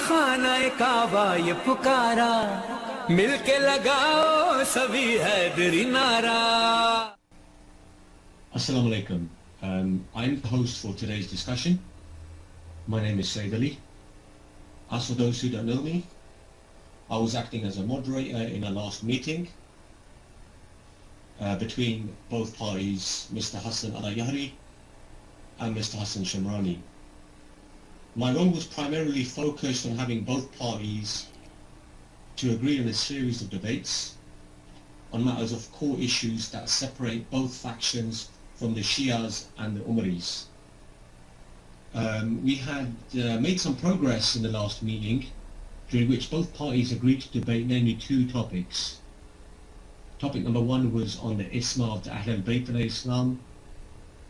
खाना काबा ये पुकारा मिलके लगाओ सभी हैदरी नारा. Assalamu alaikum. I'm the host for today's discussion. My name is Sheikh. As for those who don't know me, I was acting as a moderator in a last meeting between both parties, Mr. Hassan Allahyari and Mr. Hassan Shimrani. My role was primarily focused on having both parties to agree on a series of debates on matters of core issues that separate both factions from the Shias and the Umaris. We had made some progress in the last meeting, during which both parties agreed to debate namely two topics. Topic number one was on the Isma of the Ahl al-Bayt al-Islam,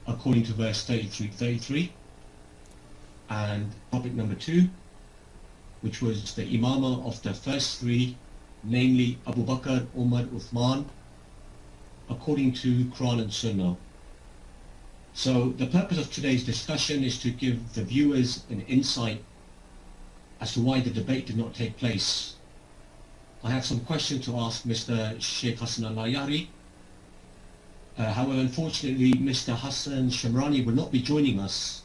according to verse 33. And topic number two, which was the Imama of the first three, namely Abu Bakr, Umar, Uthman, according to Quran and Sunnah. So the purpose of today's discussion is to give the viewers an insight as to why the debate did not take place. I have some questions to ask Mr. Sheikh Hassan Allahyari. However, unfortunately, Mr. Hassan Shimrani will not be joining us,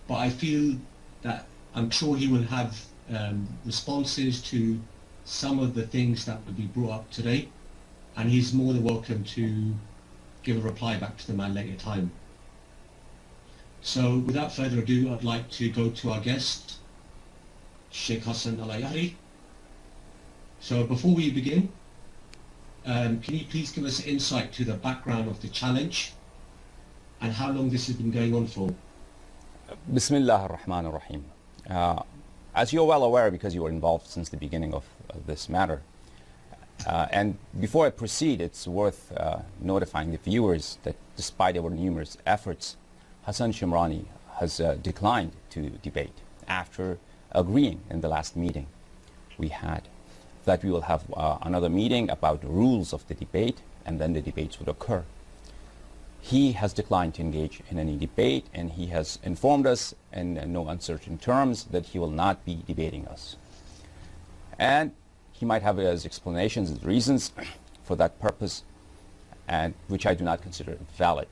but I feel that I'm sure he will have responses to some of the things that will be brought up today, and he's more than welcome to give a reply back to them at a later time. So without further ado, I'd like to go to our guest, Sheikh Hassan Allahyari. So before we begin, can you please give us insight to the background of the challenge and how long this has been going on for? Bismillah ar-Rahman ar-Rahim. As you're well aware, because you were involved since the beginning of this matter, and before I proceed, it's worth notifying the viewers that despite our numerous efforts, Hassan Shimrani has declined to debate after agreeing in the last meeting we had that we will have another meeting about the rules of the debate, and then the debates would occur. He has declined to engage in any debate, and he has informed us in no uncertain terms that he will not be debating us. And he might have his explanations and reasons for that purpose, and which I do not consider valid.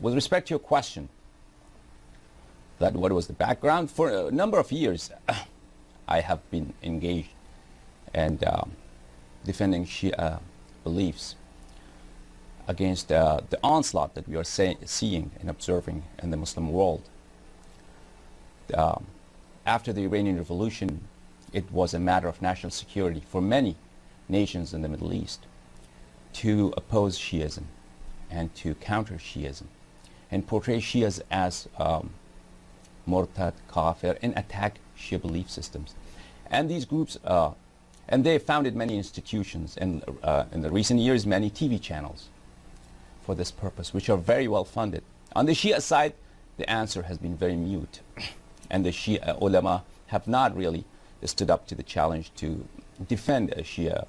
With respect to your question, that what was the background? For a number of years, I have been engaged and defending Shia beliefs against the onslaught that we are seeing and observing in the Muslim world. After the Iranian Revolution, it was a matter of national security for many nations in the Middle East to oppose Shiism and to counter Shiism and portray Shias as murtad, kafir, and attack Shia belief systems. And these groups, and they founded many institutions and in the recent years many TV channels for this purpose, which are very well funded. On the Shia side, the answer has been very mute, and the Shia ulama have not really stood up to the challenge to defend a Shia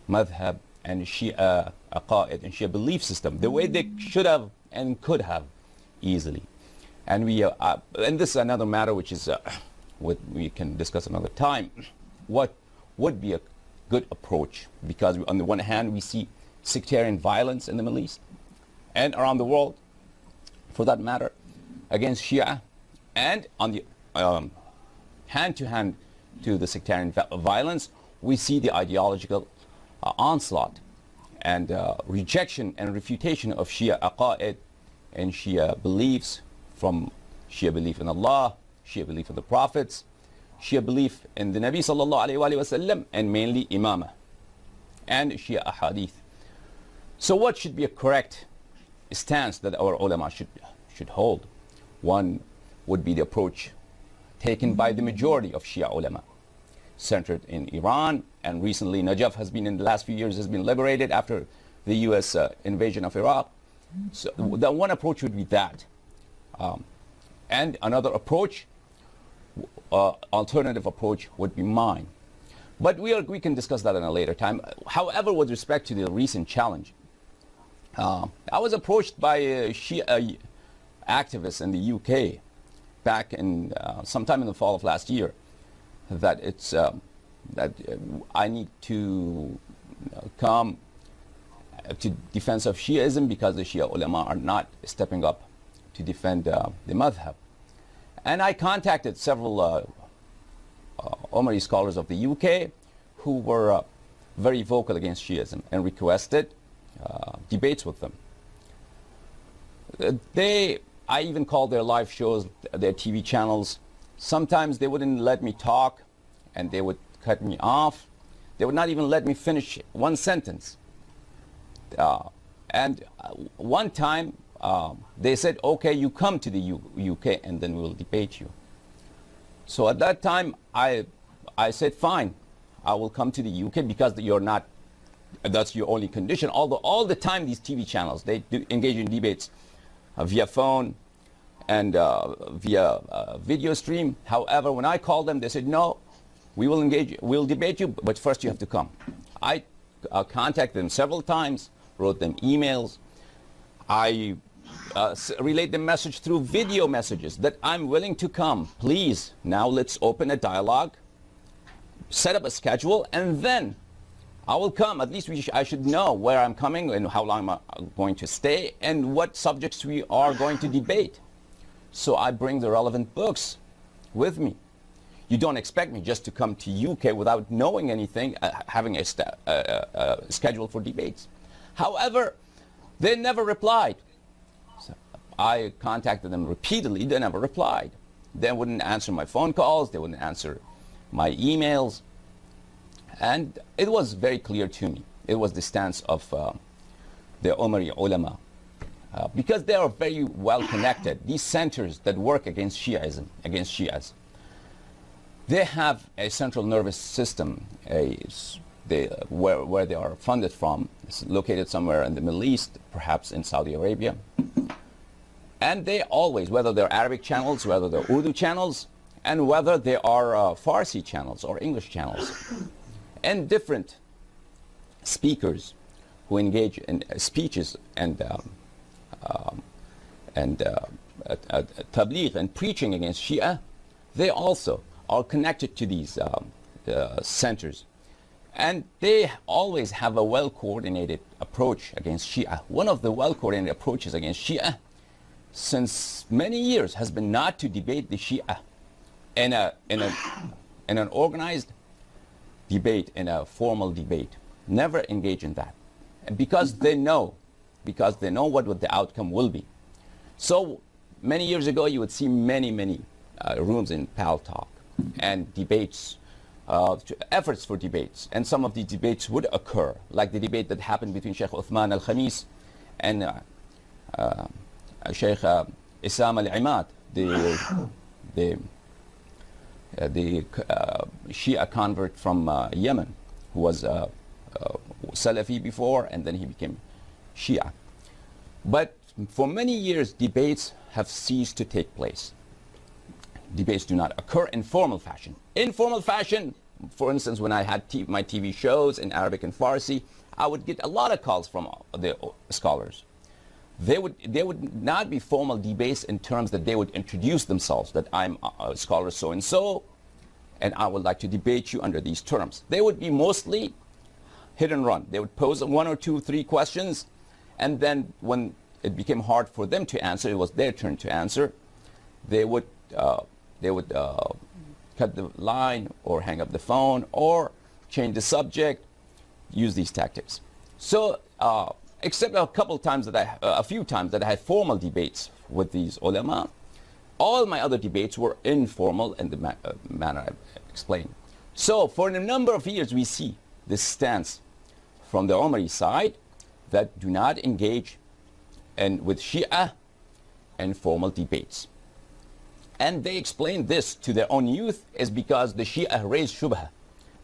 madhab and Shia aqaid and Shia belief system the way they should have and could have easily. And and this is another matter which is what we can discuss another time. What would be a good approach? Because on the one hand, we see sectarian violence in the Middle East and around the world, for that matter, against Shia, and on the hand-to-hand to the sectarian violence, we see the ideological onslaught and rejection and refutation of Shia aqaid and Shia beliefs, from Shia belief in Allah, Shia belief in the prophets, Shia belief in the Nabi sallallahu alayhi wa sallam, and mainly Imamah and Shia ahadith. So what should be a correct stance that our ulama should hold? One would be the approach taken by the majority of Shia ulama, centered in Iran, and recently Najaf has been, in the last few years, has been liberated after the US invasion of Iraq. So the one approach would be that. And another approach, alternative approach, would be mine. But we can discuss that in a later time. However, with respect to the recent challenge, I was approached by a Shia activist in the UK back in sometime in the fall of last year, that it's I need to come to defense of Shiism because the Shia ulama are not stepping up to defend the madhab. And I contacted several Omari scholars of the UK who were very vocal against Shiism and requested debates with them. I even called their live shows, their TV channels. Sometimes they wouldn't let me talk and they would cut me off. They would not even let me finish one sentence. And one time they said, okay, you come to the UK and then we'll debate you. So at that time I said, fine, I will come to the UK because that's your only condition. Although all the time these TV channels, they do engage in debates via phone and via video stream. However, when I called them, they said, no, we'll debate you, but first you have to come. I contacted them several times, wrote them emails. I relayed the message through video messages that I'm willing to come. Please, now let's open a dialogue, set up a schedule, and then I will come. At least I should know where I'm coming and how long I'm going to stay and what subjects we are going to debate. So I bring the relevant books with me. You don't expect me just to come to UK without knowing anything, having a schedule for debates. However, they never replied. So I contacted them repeatedly. They never replied. They wouldn't answer my phone calls. They wouldn't answer my emails. And it was very clear to me. It was the stance of the Omari ulama. Because they are very well connected. These centers that work against Shiism, against Shias, they have a central nervous system where they are funded from. It's located somewhere in the Middle East, perhaps in Saudi Arabia. And they always, whether they're Arabic channels, whether they're Urdu channels, and whether they are Farsi channels or English channels, and different speakers who engage in speeches and tabligh and preaching against Shia, they also are connected to these centers. And they always have a well-coordinated approach against Shia. One of the well-coordinated approaches against Shia since many years has been not to debate the Shia in an organized debate, in a formal debate. Never engage in that. And because they know what the outcome will be. So many years ago you would see many rooms in Pal Talk and debates, efforts for debates, and some of these debates would occur, like the debate that happened between Sheikh Uthman al-Khamis and Sheikh Isam al-Imad, the Shia convert from Yemen, who was Salafi before and then he became Shia. But for many years debates have ceased to take place. Debates do not occur in formal fashion. In formal fashion, for instance, when I had my TV shows in Arabic and Farsi, I would get a lot of calls from the scholars. They would not be formal debates in terms that they would introduce themselves, that I'm a scholar so-and-so, and I would like to debate you under these terms. They would be mostly hit and run. They would pose 1 or 2, 3 questions, and then when it became hard for them to answer, it was their turn to answer, they would cut the line or hang up the phone or change the subject, use these tactics. So except a few times that I had formal debates with these ulama, all my other debates were informal in the manner I explained. So for a number of years we see this stance from the Omari side that do not engage with Shia in formal debates. And they explain this to their own youth is because the Shia raise shubha.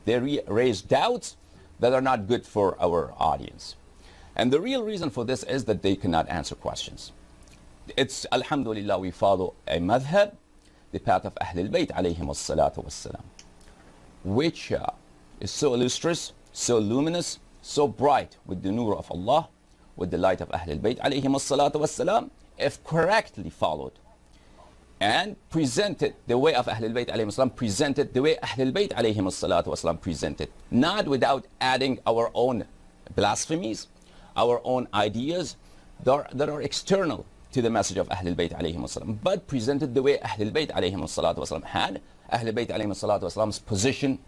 They raise doubts that are not good for our audience. And the real reason for this is that they cannot answer questions. It's, alhamdulillah, we follow a madhab, the path of Ahlul Bayt alayhim as-salatu was-salam, which is so illustrious, so luminous, so bright with the nur of Allah, with the light of Ahlul Bayt alayhim as-salatu was-salam, if correctly followed. and presented the way of Ahlul Bayt alayhim salam, presented the way Ahlul Bayt alayhim salatu wasalam presented, not without adding our own blasphemies, our own ideas that are external to the message of Ahlul Bayt alayhim salam, but presented the way Ahlul Bayt alayhim salatu wasalam had. Ahlul Bayt alayhim salatu wasalam's position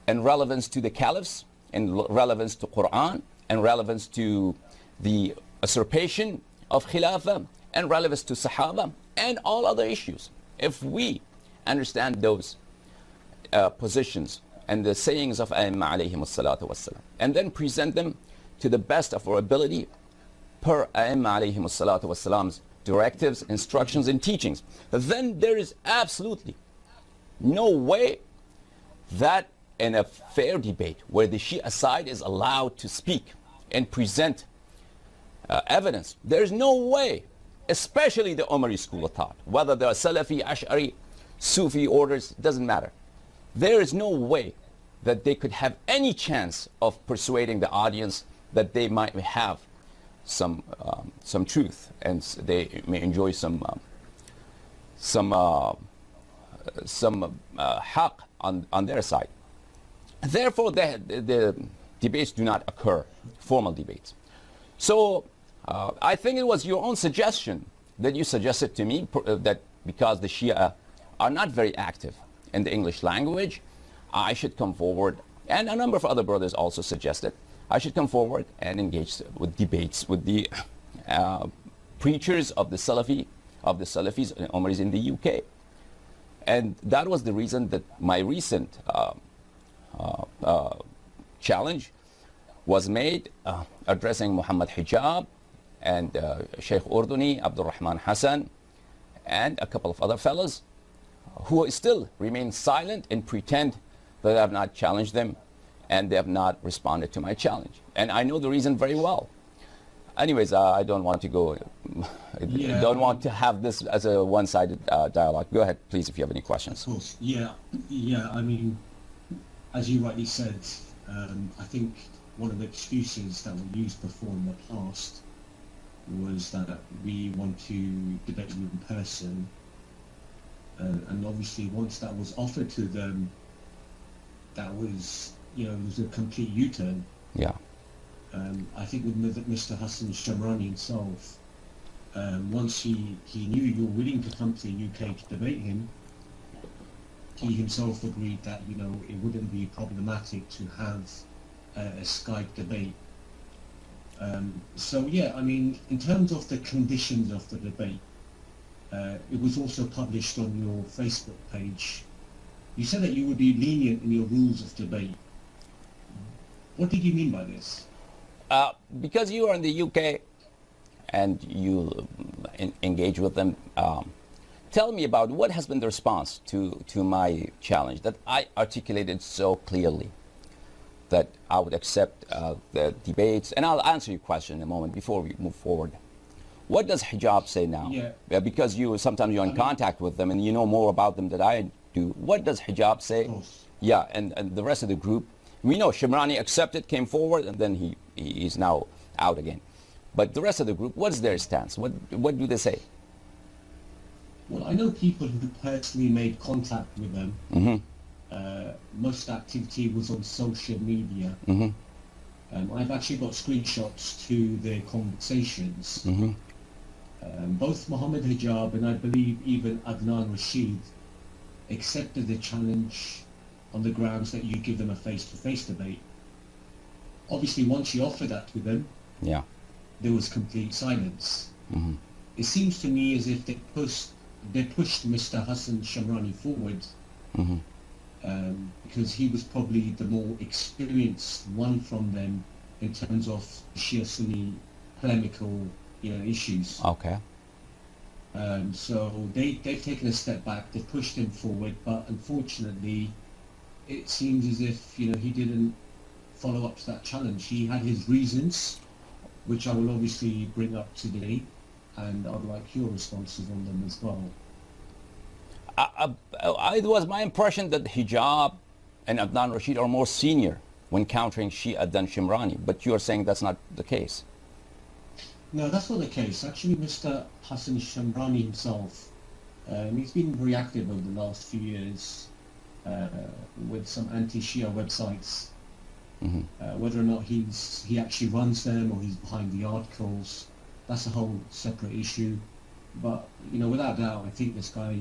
and relevance to the caliphs, and relevance to Quran, and relevance to the usurpation of Khilafah, and relevance to Sahaba, and all other issues. If we understand those positions and the sayings of Aimma alayhim salatu wasalam, and then present them to the best of our ability per Aimma alayhim salatu wasalam's directives, instructions, and teachings, then there is absolutely no way that in a fair debate where the Shia side is allowed to speak and present evidence, there is no way, especially the Umari school of thought, whether they're Salafi, Ash'ari, Sufi orders, doesn't matter. There is no way that they could have any chance of persuading the audience that they might have some truth, and they may enjoy some haqq on their side. Therefore, the debates do not occur, formal debates. So I think it was your own suggestion that you suggested to me that because the Shia are not very active in the English language, I should come forward, and a number of other brothers also suggested, I should come forward and engage with debates with the preachers of the Salafis and Umaris in the UK. And that was the reason that my recent challenge was made addressing Muhammad Hijab and Sheikh Urduni, Abdul Rahman Hassan, and a couple of other fellows who still remain silent and pretend that I have not challenged them and they have not responded to my challenge. And I know the reason very well. Anyways, I don't want to go, don't want to have this as a one-sided dialogue. Go ahead, please, if you have any questions. Of course, yeah, I mean, as you rightly said, I think one of the excuses that were used before in the past was that we want to debate you in person, and obviously once that was offered to them, that was, it was a complete U-turn. Yeah. I think with Mr. Hassan Shimrani himself, once he knew you were willing to come to the UK to debate him, he himself agreed that it wouldn't be problematic to have a Skype debate. So yeah, I mean, in terms of the conditions of the debate, it was also published on your Facebook page. You said that you would be lenient in your rules of debate. What did you mean by this? Because you are in the UK and you engage with them, tell me about what has been the response to my challenge that I articulated so clearly that I would accept the debates, and I'll answer your question in a moment before we move forward. What does hijab say now? Yeah. Because sometimes you're in contact with them and you know more about them than I do. What does hijab say? Yeah, and the rest of the group, we know Shimrani accepted, came forward, and then he's now out again. But the rest of the group, what's their stance? What do they say? Well, I know people who personally made contact with them. Mm-hmm. Most activity was on social media. Mm-hmm. I've actually got screenshots to their conversations. Mm-hmm. Both Muhammad Hijab and I believe even Adnan Rashid accepted the challenge on the grounds that you give them a face-to-face debate. Obviously, once you offer that to them, yeah, there was complete silence. Mm-hmm. It seems to me as if they pushed Mr. Hassan Shimrani forward, mm-hmm. Because he was probably the more experienced one from them in terms of Shia Sunni polemical issues. Okay. So they've taken a step back, they've pushed him forward, but unfortunately it seems as if he didn't follow up to that challenge. He had his reasons, which I will obviously bring up today, and I'd like your responses on them as well. It was my impression that Hijab and Adnan Rashid are more senior when countering Shia than Shimrani, but you are saying that's not the case. No, that's not the case. Actually, Mr. Hassan Shimrani himself He's been very active over the last few years with some anti-Shia websites. Whether or not he actually runs them or he's behind the articles, that's a whole separate issue. But without doubt, I think this guy,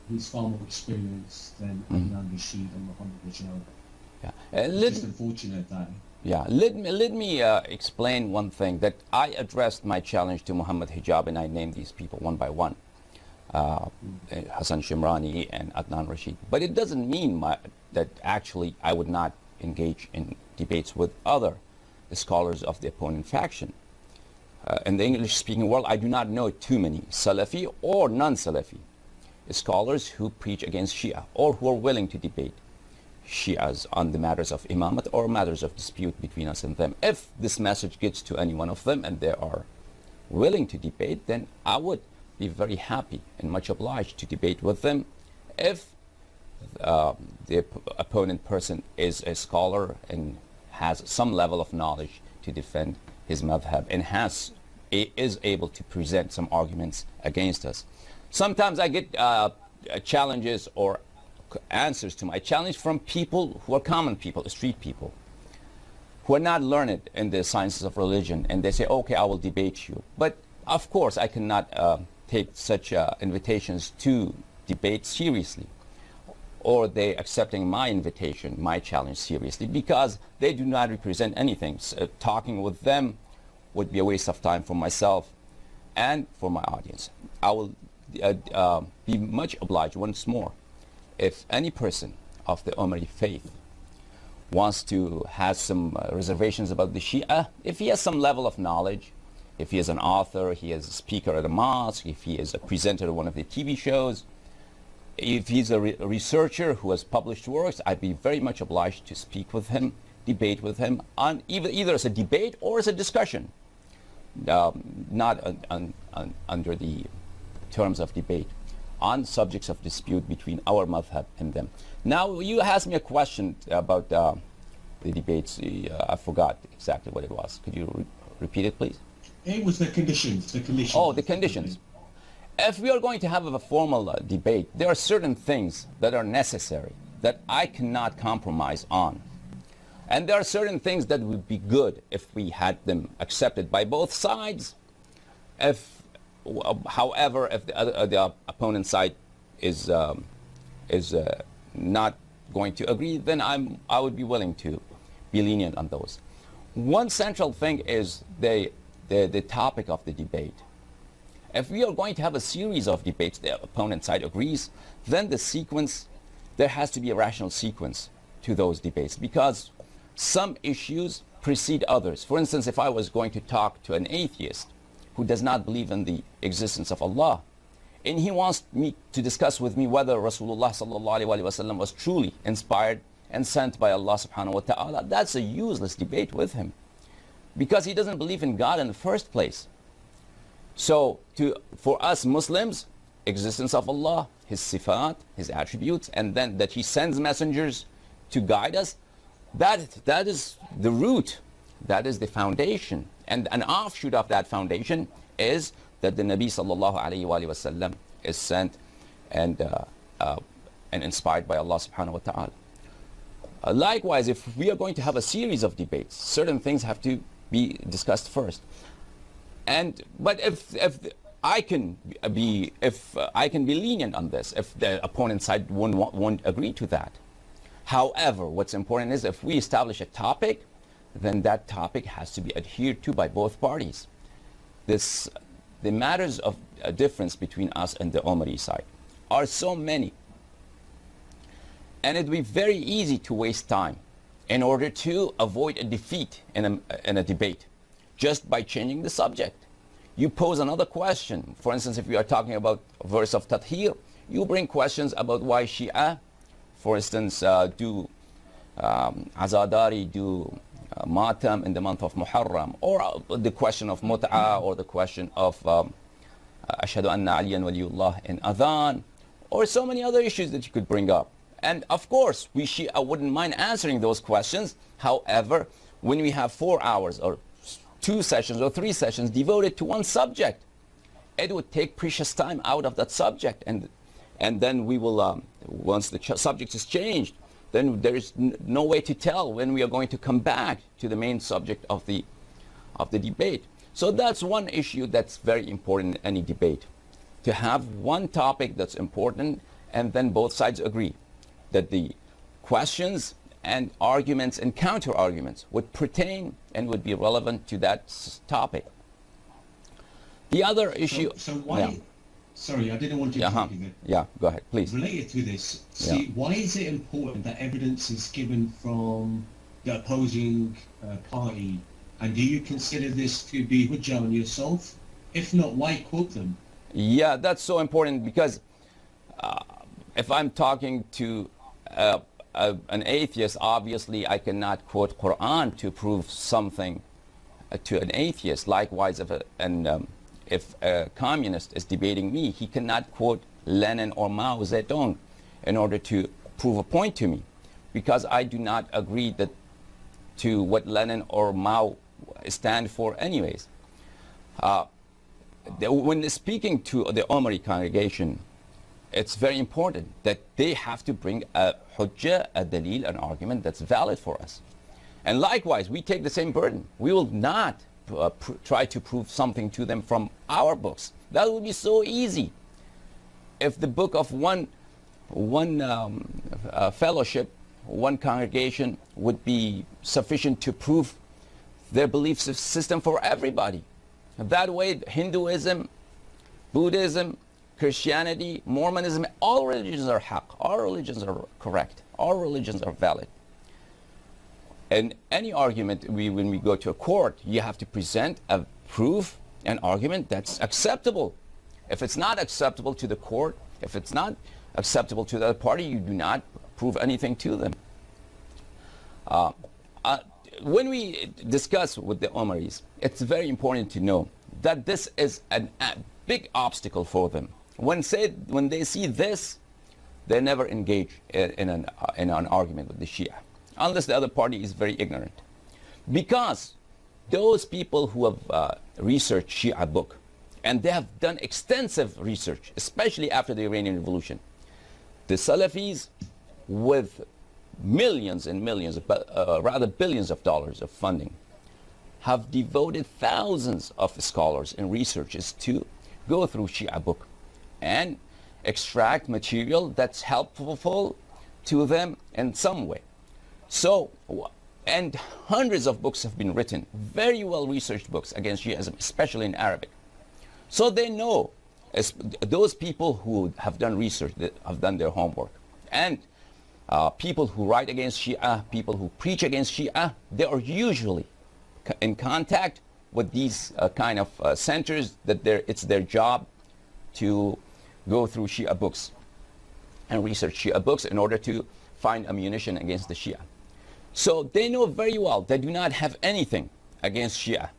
he's far more experienced than Adnan Rashid and Muhammad Rajab. Yeah. It's just unfortunate that. Yeah, let me explain one thing, that I addressed my challenge to Muhammad Hijab and I named these people one by one, Hassan Shimrani and Adnan Rashid. But it doesn't mean that actually I would not engage in debates with other scholars of the opponent faction. In the English-speaking world, I do not know too many Salafi or non-Salafi scholars who preach against Shia or who are willing to debate Shias on the matters of imamat or matters of dispute between us and them. If this message gets to any one of them and they are willing to debate, then I would be very happy and much obliged to debate with them. If the opponent person is a scholar and has some level of knowledge to defend his madhab and is able to present some arguments against us. Sometimes I get challenges or answers to my challenge from people who are common people, street people, who are not learned in the sciences of religion, and they say, okay, I will debate you. But of course I cannot take such invitations to debate seriously, or they accepting my invitation, my challenge seriously, because they do not represent anything. So, talking with them would be a waste of time for myself and for my audience. I will be much obliged once more if any person of the Umari faith wants to have some reservations about the Shia, if he has some level of knowledge, if he is an author, he is a speaker at a mosque, if he is a presenter at one of the TV shows, if he's a researcher who has published works, I'd be very much obliged to speak with him, debate with him, on either as a debate or as a discussion, not under the terms of debate, on subjects of dispute between our madhab and them. Now, you asked me a question about the debates. I forgot exactly what it was. Could you repeat it, please? It was the conditions. Oh, the conditions. If we are going to have a formal debate, there are certain things that are necessary that I cannot compromise on. And there are certain things that would be good if we had them accepted by both sides. However, if the opponent side is not going to agree, then I would be willing to be lenient on those. One central thing is the topic of the debate. If we are going to have a series of debates, the opponent side agrees, then the sequence, there has to be a rational sequence to those debates, because some issues precede others. For instance, if I was going to talk to an atheist who does not believe in the existence of Allah, and he wants me to discuss with me whether Rasulullah sallallahu alaihi wasallam was truly inspired and sent by Allah subhanahu wa ta'ala, that's a useless debate with him, because he doesn't believe in God in the first place. So for us Muslims, existence of Allah, His sifat, His attributes, and then that He sends messengers to guide us, that is the root, that is the foundation. And an offshoot of that foundation is that the Nabi sallallahu alayhi wa sallam is sent and inspired by Allah subhanahu wa ta'ala. Likewise, if we are going to have a series of debates, certain things have to be discussed first. But if I can be lenient on this, if the opponent side won't agree to that. However, what's important is if we establish a topic, then that topic has to be adhered to by both parties. The matters of a difference between us and the Umari side are so many, and it would be very easy to waste time in order to avoid a defeat in a debate just by changing the subject. You pose another question. For instance, if we are talking about a verse of Tathir, you bring questions about why Shia, for instance, do Azadari do Matam in the month of Muharram, or the question of Mut'a, or the question of Ashhadu anna Aliyan Waliyullah in Adhan, or so many other issues that you could bring up. And of course, we Shia wouldn't mind answering those questions. However, when we have 4 hours or 2 sessions or 3 sessions devoted to one subject, it would take precious time out of that subject, and and then we will, once the subject is changed, then there is no way to tell when we are going to come back to the main subject of the debate. So that's one issue that's very important in any debate, to have one topic that's important and then both sides agree that the questions and arguments and counter arguments would pertain and would be relevant to that topic. The other issue... So why... Yeah. Sorry, I didn't want to interrupt you there. Yeah, go ahead, please. Related to this, see, why is it important that evidence is given from the opposing party? And do you consider this to be hujjah on yourself? If not, why quote them? Yeah, that's so important, because if I'm talking to an atheist, obviously I cannot quote Quran to prove something to an atheist. Likewise, if a communist is debating me, he cannot quote Lenin or Mao Zedong in order to prove a point to me, because I do not agree to what Lenin or Mao stand for anyways. When speaking to the Omari congregation, it's very important that they have to bring a hujjah, a dalil, an argument that's valid for us. And likewise, we take the same burden. We will not try to prove something to them from our books. That would be so easy. If the book of one fellowship, one congregation would be sufficient to prove their belief system for everybody. That way, Hinduism, Buddhism, Christianity, Mormonism, all religions are haqq. All religions are correct. All religions are valid. And any argument, when we go to a court, you have to present a proof, an argument that's acceptable. If it's not acceptable to the court, if it's not acceptable to the other party, you do not prove anything to them. When we discuss with the Omaris, it's very important to know that this is a big obstacle for them. When they see this, they never engage in an argument with the Shia, unless the other party is very ignorant. Because those people who have researched Shia book, and they have done extensive research, especially after the Iranian Revolution, the Salafis, with millions and millions, rather billions of dollars of funding, have devoted thousands of scholars and researchers to go through Shia book and extract material that's helpful to them in some way. So, and hundreds of books have been written, very well researched books against Shiism, especially in Arabic. So they know, those people who have done research, that have done their homework, and people who write against Shia, people who preach against Shia, they are usually in contact with these kind of centers that it's their job to go through Shia books and research Shia books in order to find ammunition against the Shia. So they know very well they do not have anything against Shia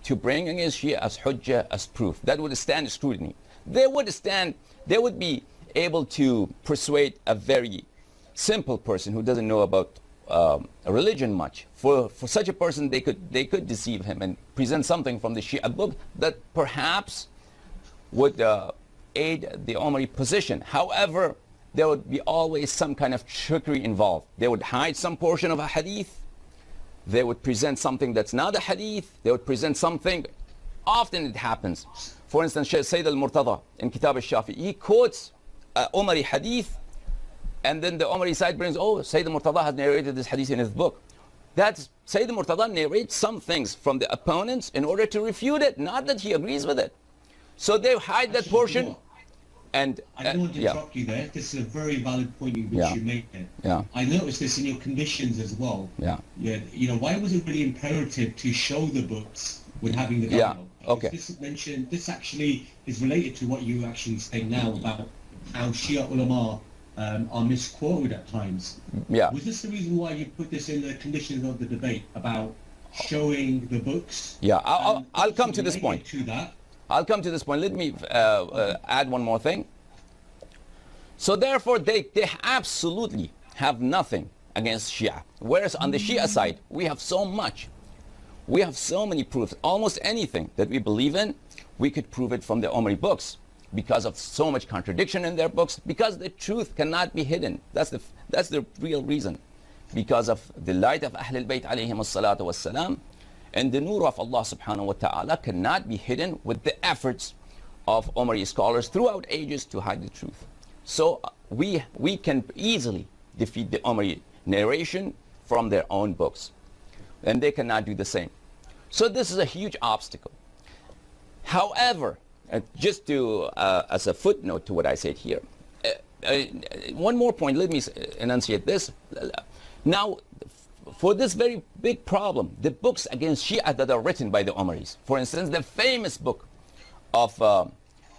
to bring against Shia as hujjah, as proof. That would stand scrutiny. They would be able to persuade a very simple person who doesn't know about religion much. For such a person, they could deceive him and present something from the Shia book that perhaps would aid the Omari position. However, there would be always some kind of trickery involved. They would hide some portion of a hadith. They would present something that's not a hadith. They would present something. Often it happens. For instance, Sheikh Sayyid al-Murtada in Kitab al-Shafi, he quotes Omari hadith, and then the Omari side brings, oh, Sayyid al-Murtada has narrated this hadith in his book. That's Sayyid al-Murtada narrates some things from the opponents in order to refute it, not that he agrees with it. So they hide that portion. And I don't want to interrupt you there. This is a very valid point you make there. Yeah. I noticed this in your conditions as well. Yeah. Yeah. You know, why was it really imperative to show the books when having the dialogue? Yeah. Okay. This actually is related to what you actually say now about how Shia ulama are misquoted at times. Yeah. Was this the reason why you put this in the conditions of the debate about showing the books? Yeah. I'll come to this point. To that. I'll come to this point. Let me add one more thing. So therefore, they absolutely have nothing against Shia. Whereas on the Shia side, we have so much. We have so many proofs. Almost anything that we believe in, we could prove it from the Omari books. because of so much contradiction in their books, because the truth cannot be hidden. That's the real reason. Because of the light of Ahlul Bayt alayhim as-salatu was-salam, and the nur of Allah subhanahu wa ta'ala cannot be hidden with the efforts of Umari scholars throughout ages to hide the truth. So we can easily defeat the Umari narration from their own books, and they cannot do the same. So this is a huge obstacle. However, just to as a footnote to what I said here, one more point, let me enunciate this. Now, for this very big problem, the books against Shia that are written by the Umaris, for instance, the famous book of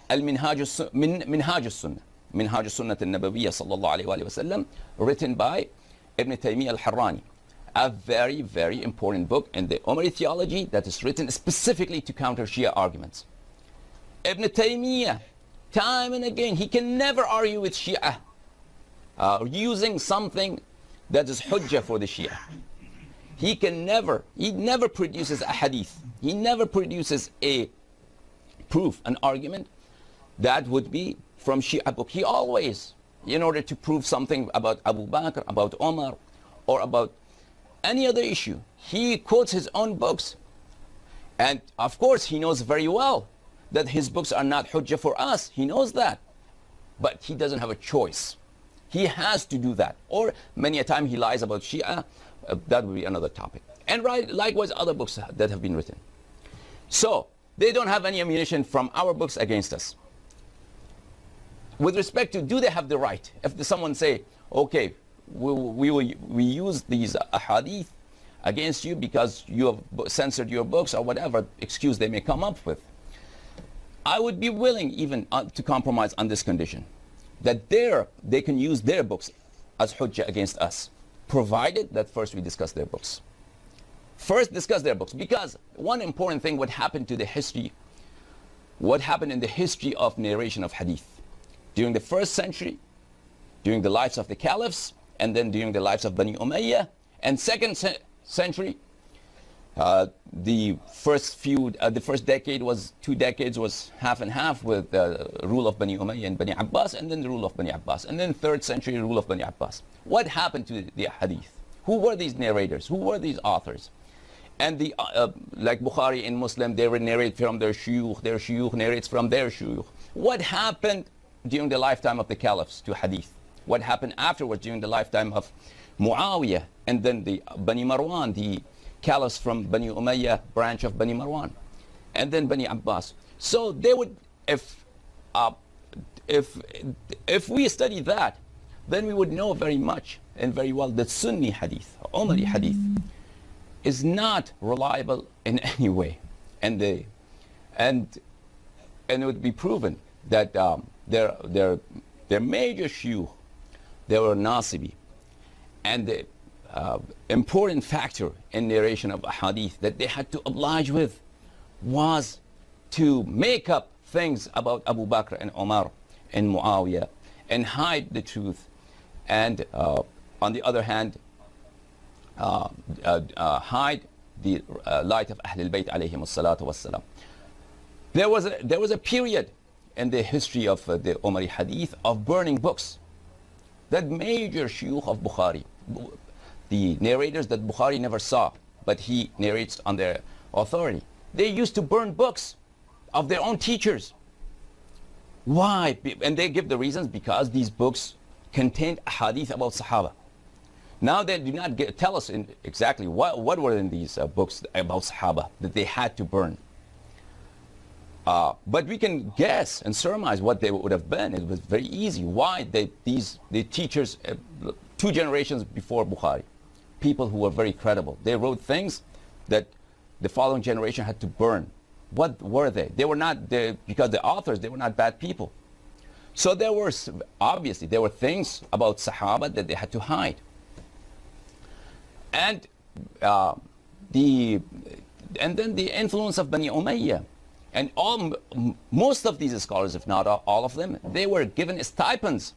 Minhaj al-Sunnah, Minhaj al-Sunnah al-Nabawiyya sallallahu alayhi wa sallam, written by Ibn Taymiyyah al-Harrani, a very, very important book in the Umari theology that is written specifically to counter Shia arguments. Ibn Taymiyyah, time and again, he can never argue with Shia using something that is hujjah for the Shia. He never produces a hadith. He never produces a proof, an argument that would be from Shia book. He always, in order to prove something about Abu Bakr, about Omar, or about any other issue, he quotes his own books. And of course, he knows very well that his books are not hujjah for us. He knows that. But he doesn't have a choice. He has to do that. Or many a time he lies about Shia. That would be another topic. And likewise other books that have been written. So they don't have any ammunition from our books against us. With respect to, do they have the right? If someone say, okay, we use these ahadith against you because you have censored your books or whatever excuse they may come up with, I would be willing even to compromise on this condition, that they can use their books as hujjah against us, provided that first we discuss their books. First discuss their books, because one important thing, what happened in the history of narration of hadith during the first century, during the lives of the caliphs, and then during the lives of Bani Umayyah, and second century, the first decade was 2 decades was half and half with the rule of Bani Umayyah and Bani Abbas, and then the rule of Bani Abbas, and then third century rule of Bani Abbas. What happened to the hadith? Who were these narrators? Who were these authors? And like Bukhari and Muslim, they were narrated from their shuyukh narrates from their shuyukh. What happened during the lifetime of the caliphs to hadith? What happened afterwards during the lifetime of Muawiyah, and then the Bani Marwan, the caliphs from Bani Umayyah branch of Bani Marwan, and then Bani Abbas? So they would, if we study that, then we would know very much and very well that Sunni hadith, Umari hadith, is not reliable in any way, and it would be proven that their major shuyukh, they were Nasibi, and the important factor in narration of hadith that they had to oblige with was to make up things about Abu Bakr and Umar and Muawiyah and hide the truth, and on the other hand hide the light of Ahlul Bayt alayhim as-salatu was-salam. There was a period in the history of the Umari hadith of burning books. That major shuyukh of Bukhari, the narrators that Bukhari never saw, but he narrates on their authority, they used to burn books of their own teachers. Why? And they give the reasons, because these books contained hadith about Sahaba. Now they do not tell us exactly what were in these books about Sahaba that they had to burn. But we can guess and surmise what they would have been. It was very easy. Why? The teachers, 2 generations before Bukhari, people who were very credible, they wrote things that the following generation had to burn. What were they? They were not, because the authors, they were not bad people. So there were things about Sahaba that they had to hide. And then the influence of Bani Umayyah. And most of these scholars, if not all of them, they were given stipends.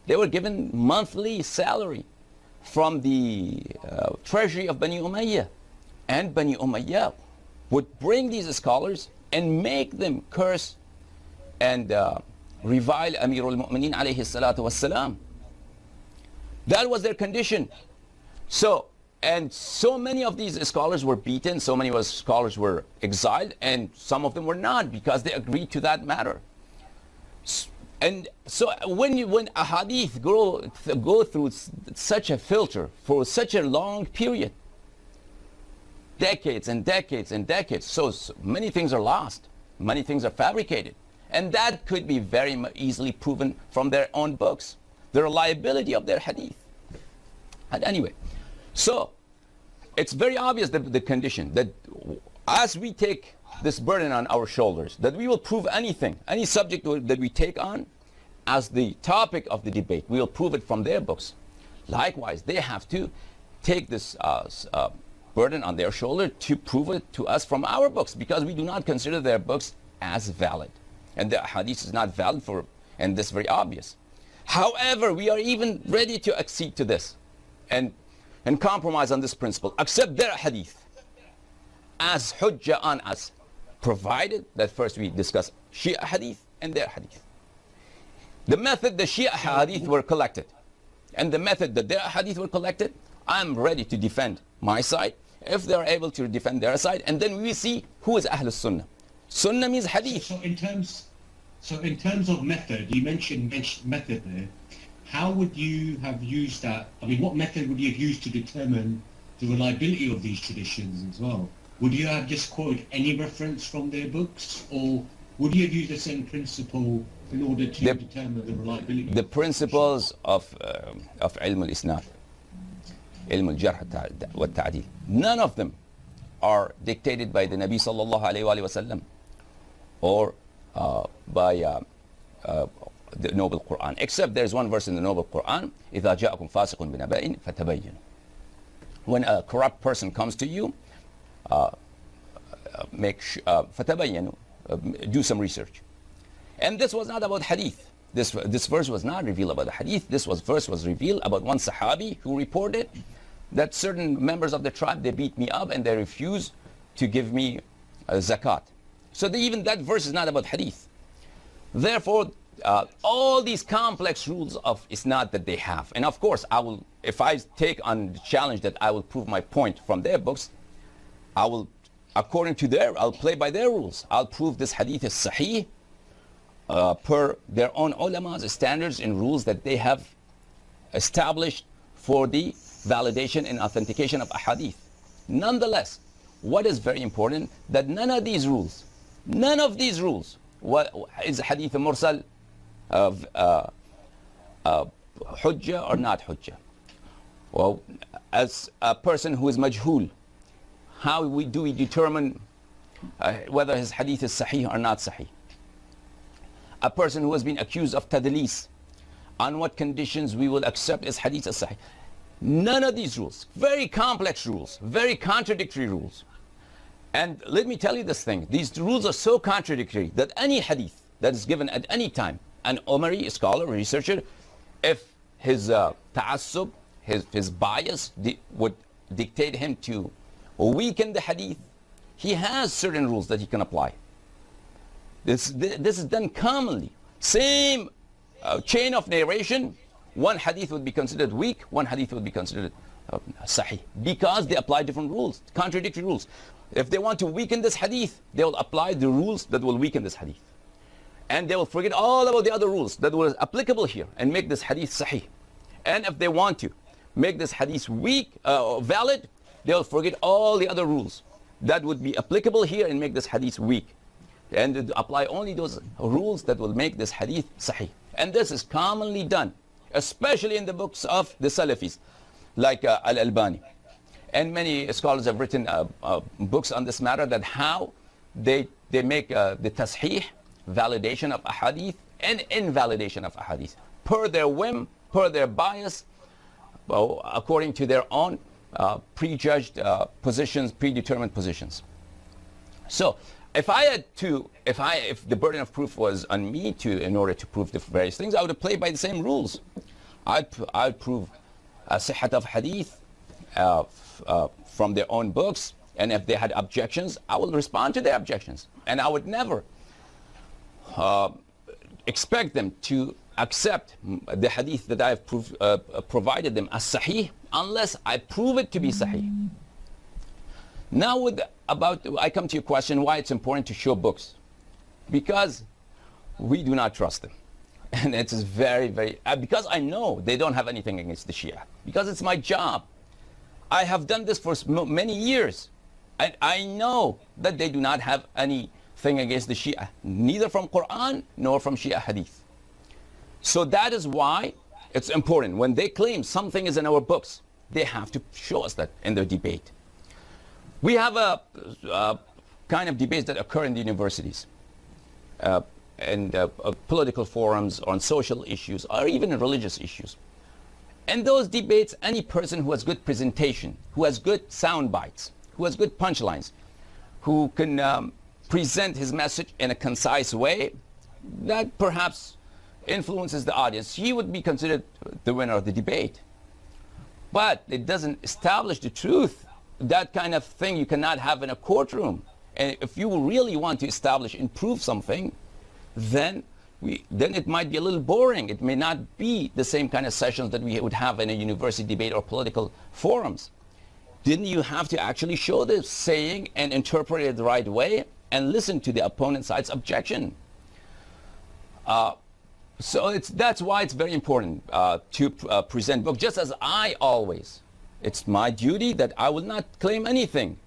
They were given monthly salary from the treasury of Bani Umayyah. And Bani Umayyah would bring these scholars and make them curse and revile Amir al-Mu'mineen alayhi salatu wassalam. That was their condition. So many of these scholars were beaten, so many scholars were exiled, and some of them were not because they agreed to that matter. And so when a hadith go through such a filter for such a long period, decades and decades and decades, so many things are lost, many things are fabricated, and that could be very easily proven from their own books, the reliability of their hadith. And anyway, so it's very obvious that the condition that as we take this burden on our shoulders, that we will prove anything, any subject that we take on as the topic of the debate, we will prove it from their books. Likewise, they have to take this burden on their shoulder to prove it to us from our books, because we do not consider their books as valid. And the hadith is not valid for, and this is very obvious. However, we are even ready to accede to this and compromise on this principle, accept their hadith as hujjah on us, provided that first we discuss Shia hadith and their hadith. The method the Shia hadith were collected and the method that their hadith were collected, I'm ready to defend my side if they're able to defend their side, and then we see who is Ahl Sunnah. Sunnah means hadith. So in terms of method, you mentioned method there. How would you have used that? I mean, what method would you have used to determine the reliability of these traditions as well? Would you have just quoted any reference from their books, or would you have used the same principle in order to determine the reliability? The principles of ilm al-isnad, ilm al-jarh wa ta'dil, none of them are dictated by the Nabi sallallahu alayhi wa sallam or by the Noble Quran, except there's one verse in the Noble Quran, إِذَا جَاءَكُمْ فَاسِقٌ بِنَبَإٍ فَتَبَيَّنُوا. When a corrupt person comes to you, فَتَبَيَّنُوا, do some research. And this was not about hadith. This verse was not revealed about the hadith. This verse was revealed about one Sahabi who reported that certain members of the tribe, they beat me up and they refused to give me zakat. So even that verse is not about hadith. Therefore, all these complex rules of isnad that they have, and of course if I take on the challenge that I will prove my point from their books, I will, according to I'll play by their rules. I'll prove this hadith is sahih per their own ulama's standards and rules that they have established for the validation and authentication of a hadith. Nonetheless, what is very important, that none of these rules, what is hadith mursal of hujjah or not hujjah? Well, as a person who is majhul, how do we determine whether his hadith is sahih or not sahih? A person who has been accused of tadlis, on what conditions we will accept his hadith as sahih? None of these rules, very complex rules, very contradictory rules. And let me tell you this thing, these rules are so contradictory that any hadith that is given at any time, an Umari scholar, researcher, if his ta'assub, his bias would dictate him to weaken the hadith, he has certain rules that he can apply. This is done commonly. Same chain of narration, one hadith would be considered weak, one hadith would be considered sahih, because they apply different rules, contradictory rules. If they want to weaken this hadith, they will apply the rules that will weaken this hadith. And they will forget all about the other rules that were applicable here and make this hadith sahih. And if they want to make this hadith weak, valid, they will forget all the other rules that would be applicable here and make this hadith weak. And apply only those rules that will make this hadith sahih. And this is commonly done, especially in the books of the Salafis, like Al-Albani. And many scholars have written books on this matter, that how they make the tashih, validation of a hadith, and invalidation of a hadith, per their whim, per their bias, according to their own prejudged positions, predetermined positions. So if the burden of proof was on me in order to prove the various things, I would have played by the same rules. I'd prove sihhat of hadith from their own books, and if they had objections, I will respond to their objections. And I would never expect them to accept the hadith that I have provided them as sahih unless I prove it to be sahih. Now I come to your question why it's important to show books. Because we do not trust them. And it's very, very, because I know they don't have anything against the Shia. Because it's my job. I have done this for many years. And I know that they do not have anything against the Shia, neither from Quran nor from Shia hadith. So that is why it's important. When they claim something is in our books, they have to show us that in their debate. We have a kind of debates that occur in the universities. And political forums on social issues or even religious issues. And those debates, any person who has good presentation, who has good sound bites, who has good punchlines, who can present his message in a concise way, that perhaps influences the audience, he would be considered the winner of the debate. But it doesn't establish the truth. That kind of thing you cannot have in a courtroom. And if you really want to establish and prove something, then it might be a little boring. It may not be the same kind of sessions that we would have in a university debate or political forums. Didn't you have to actually show the saying and interpret it the right way and listen to the opponent side's objection? So that's why it's very important to present book. Just as I always, it's my duty that I will not claim anything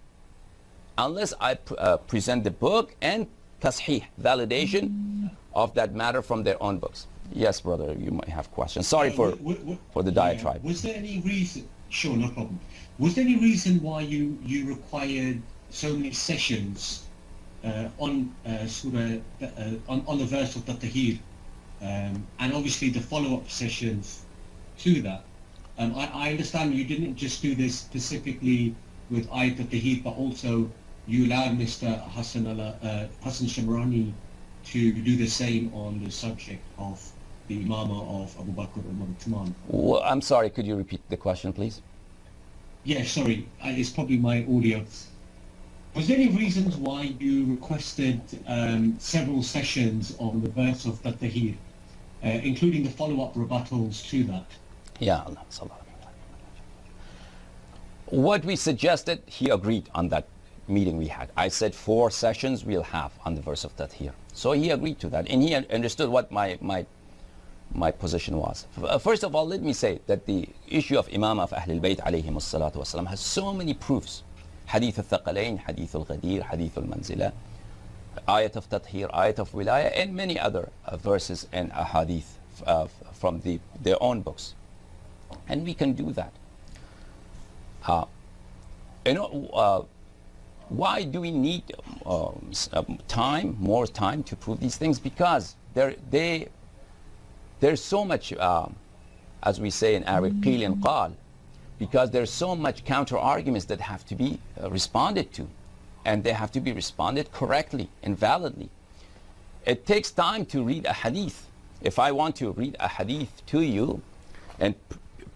unless I present the book and tashih, validation of that matter from their own books. Yes, brother, you might have questions. Sorry for the diatribe. Was there any reason? Sure, no problem. Was there any reason why you required so many sessions on surah on the verse of the Tahir, and obviously the follow-up sessions to that? I understand you didn't just do this specifically with Ayat al-Tahir, but also you allowed Mr. Hassan Shimrani to do the same on the subject of the Imama of Abu Bakr and Uthman. Well, I'm sorry, could you repeat the question, please? Yeah, sorry, it's probably my audio. Was there any reasons why you requested several sessions on the verse of Tahir, including the follow-up rebuttals to that? Yeah, what we suggested, he agreed on that meeting we had. I said 4 sessions we'll have on the verse of Tahir. So he agreed to that, and he understood what my position was. First of all, let me say that the issue of Imam of Ahlul Bayt alayhim as-salatu was-salam has so many proofs. Hadith al-Thaqalayn, Hadith al-Ghadir, Hadith al-Manzila, Ayat of Tathir, Ayat of Wilaya, and many other verses and hadith from their own books. And we can do that. Why do we need more time to prove these things? Because there's so much, as we say in Arabic, qil and qal, because there's so much counter arguments that have to be responded to, and they have to be responded correctly and validly. It takes time to read a hadith. If I want to read a hadith to you and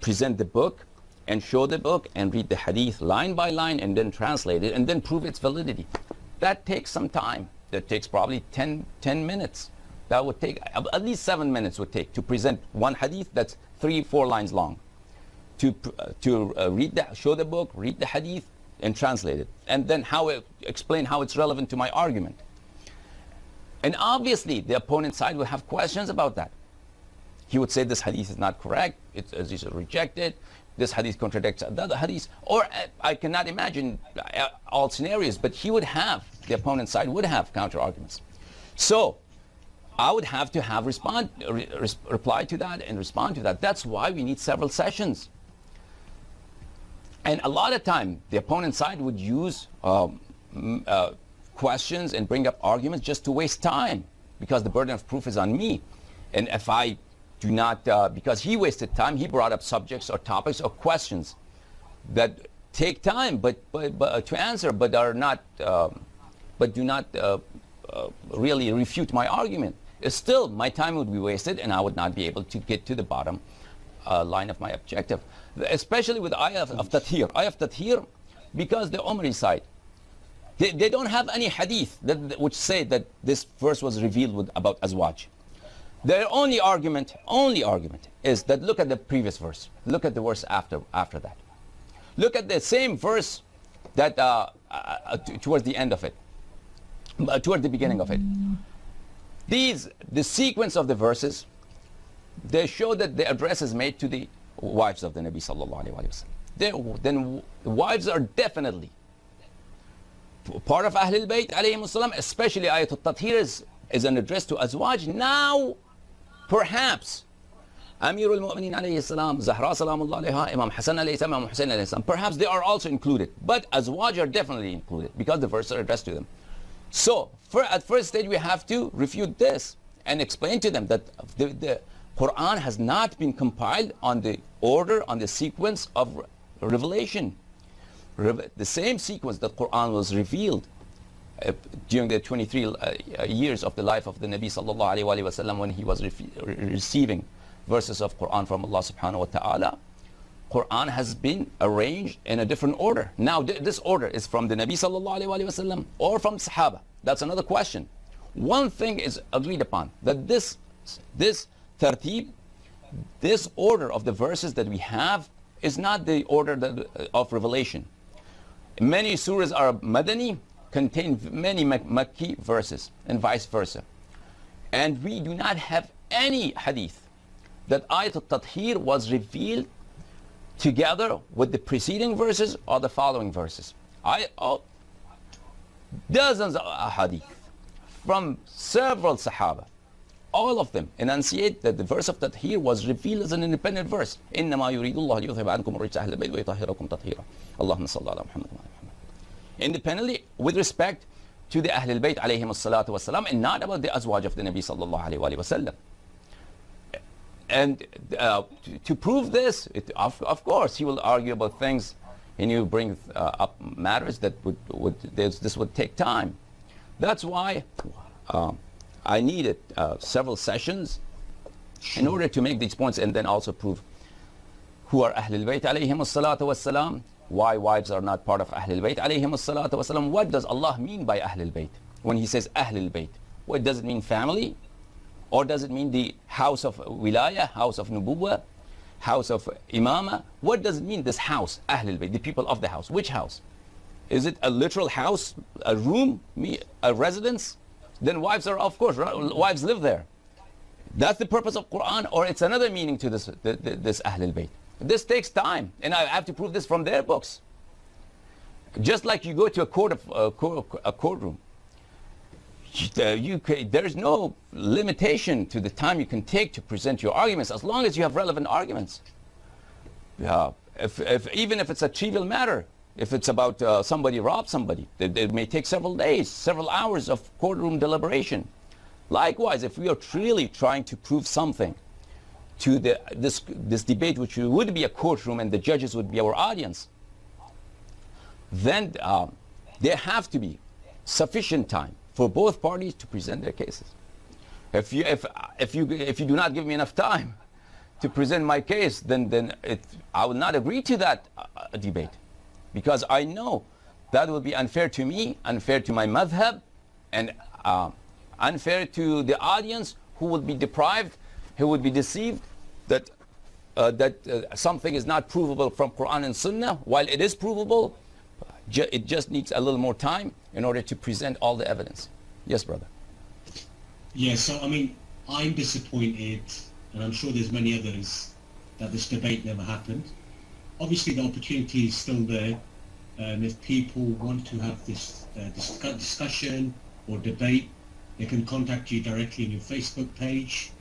present the book and show the book and read the hadith line by line and then translate it and then prove its validity, that takes some time. That takes probably 10 minutes. That would take, at least 7 minutes would take to present one hadith that's 3-4 lines long. To show the book, read the hadith, and translate it. And then explain how it's relevant to my argument. And obviously, the opponent's side will have questions about that. He would say this hadith is not correct, it's rejected, this hadith contradicts the other hadith, or I cannot imagine all scenarios, but the opponent's side would have counter arguments. So, I would have to have reply to that and respond to that. That's why we need several sessions. And a lot of time, the opponent's side would use questions and bring up arguments just to waste time, because the burden of proof is on me. And if I do not, because he wasted time, he brought up subjects or topics or questions that take time, but to answer, but are not, but do not really refute my argument. Still, my time would be wasted, and I would not be able to get to the bottom line of my objective. Especially with Ayat of Tathir. Ayat of Tathir, because the Umari side, they don't have any hadith which say that this verse was revealed about Azwaj. Their only argument is that look at the previous verse. Look at the verse after that. Look at the same verse that towards the end of it, toward the beginning of it. The sequence of the verses, they show that the address is made to the wives of the Nabi sallallahu alaihi wasallam. Then the wives are definitely part of Ahlul Bayt alayhim salam, especially Ayat al-Tathir is an address to Azwaj. Now, perhaps, Amir al-Mu'mineen alayhi salam, Zahra salamullah alayha, Imam Hassan alayhi salam, Imam Hussein alayhi salam, perhaps they are also included. But Azwaj are definitely included because the verses are addressed to them. So, at first stage, we have to refute this and explain to them that the Quran has not been compiled on the order, on the sequence of revelation. The same sequence that Quran was revealed during the 23 years of the life of the Nabi sallallahu alaihi wasallam when he was receiving verses of Quran from Allah subhanahu wa ta'ala. Quran has been arranged in a different order. Now this order is from the Nabi sallallahu alaihi wasallam or from Sahaba. That's another question. One thing is agreed upon, that this tartib, this order of the verses that we have is not the order of revelation. Many surahs are Madani, contain many Makki verses and vice versa. And we do not have any hadith that Ayat al-Tathir was revealed together with the preceding verses or the following verses. Dozens of hadith from several Sahaba, all of them enunciate that the verse of Tathir was revealed as an independent verse. إِنَّمَا يُرِيدُ اللَّهُ لِيُذْهِبَ عَنْكُمُ الرِّجْسَ أَهْلَ الْبَيْتِ وَيُطَهِّرَكُمْ تَطْهِيرًا اللهم صل على محمد وعلى محمد. Independently with respect to the Ahlul Bayt alayhim as-salatu was-salam, and not about the Azwaj of the Nabi sallallahu alayhi wa sallam. And to prove this, of course, he will argue about things, and you bring up matters that this would take time. That's why I needed several sessions in order to make these points and then also prove who are Ahlul Bayt alayhim as-salatu was-salam, why wives are not part of Ahlul Bayt alayhim as-salatu was-salam. What does Allah mean by Ahlul Bayt? When he says Ahlul Bayt, what does it mean? Family? Or does it mean the house of Wilaya, house of Nubuwa, house of Imama? What does it mean, this house, Ahlul Bayt, the people of the house? Which house? Is it a literal house, a room, a residence? Then wives are, of course, wives live there. That's the purpose of Quran, or it's another meaning to this Ahlul Bayt. This takes time, and I have to prove this from their books. Just like you go to a courtroom, there's no limitation to the time you can take to present your arguments, as long as you have relevant arguments. Even if it's a trivial matter, if it's about somebody robbed somebody, it may take several days, several hours of courtroom deliberation. Likewise, if we are really trying to prove something to this debate, which would be a courtroom and the judges would be our audience, then there have to be sufficient time for both parties to present their cases. If you do not give me enough time to present my case, then I will not agree to that debate, because I know that will be unfair to me, unfair to my madhab, and unfair to the audience, who would be deprived, who would be deceived that something is not provable from Quran and Sunnah, while it is provable. It just needs a little more time in order to present all the evidence. Yes, brother. Yeah, so I mean, I'm disappointed, and I'm sure there's many others, that this debate never happened. Obviously, the opportunity is still there. If people want to have this discussion or debate, they can contact you directly on your Facebook page.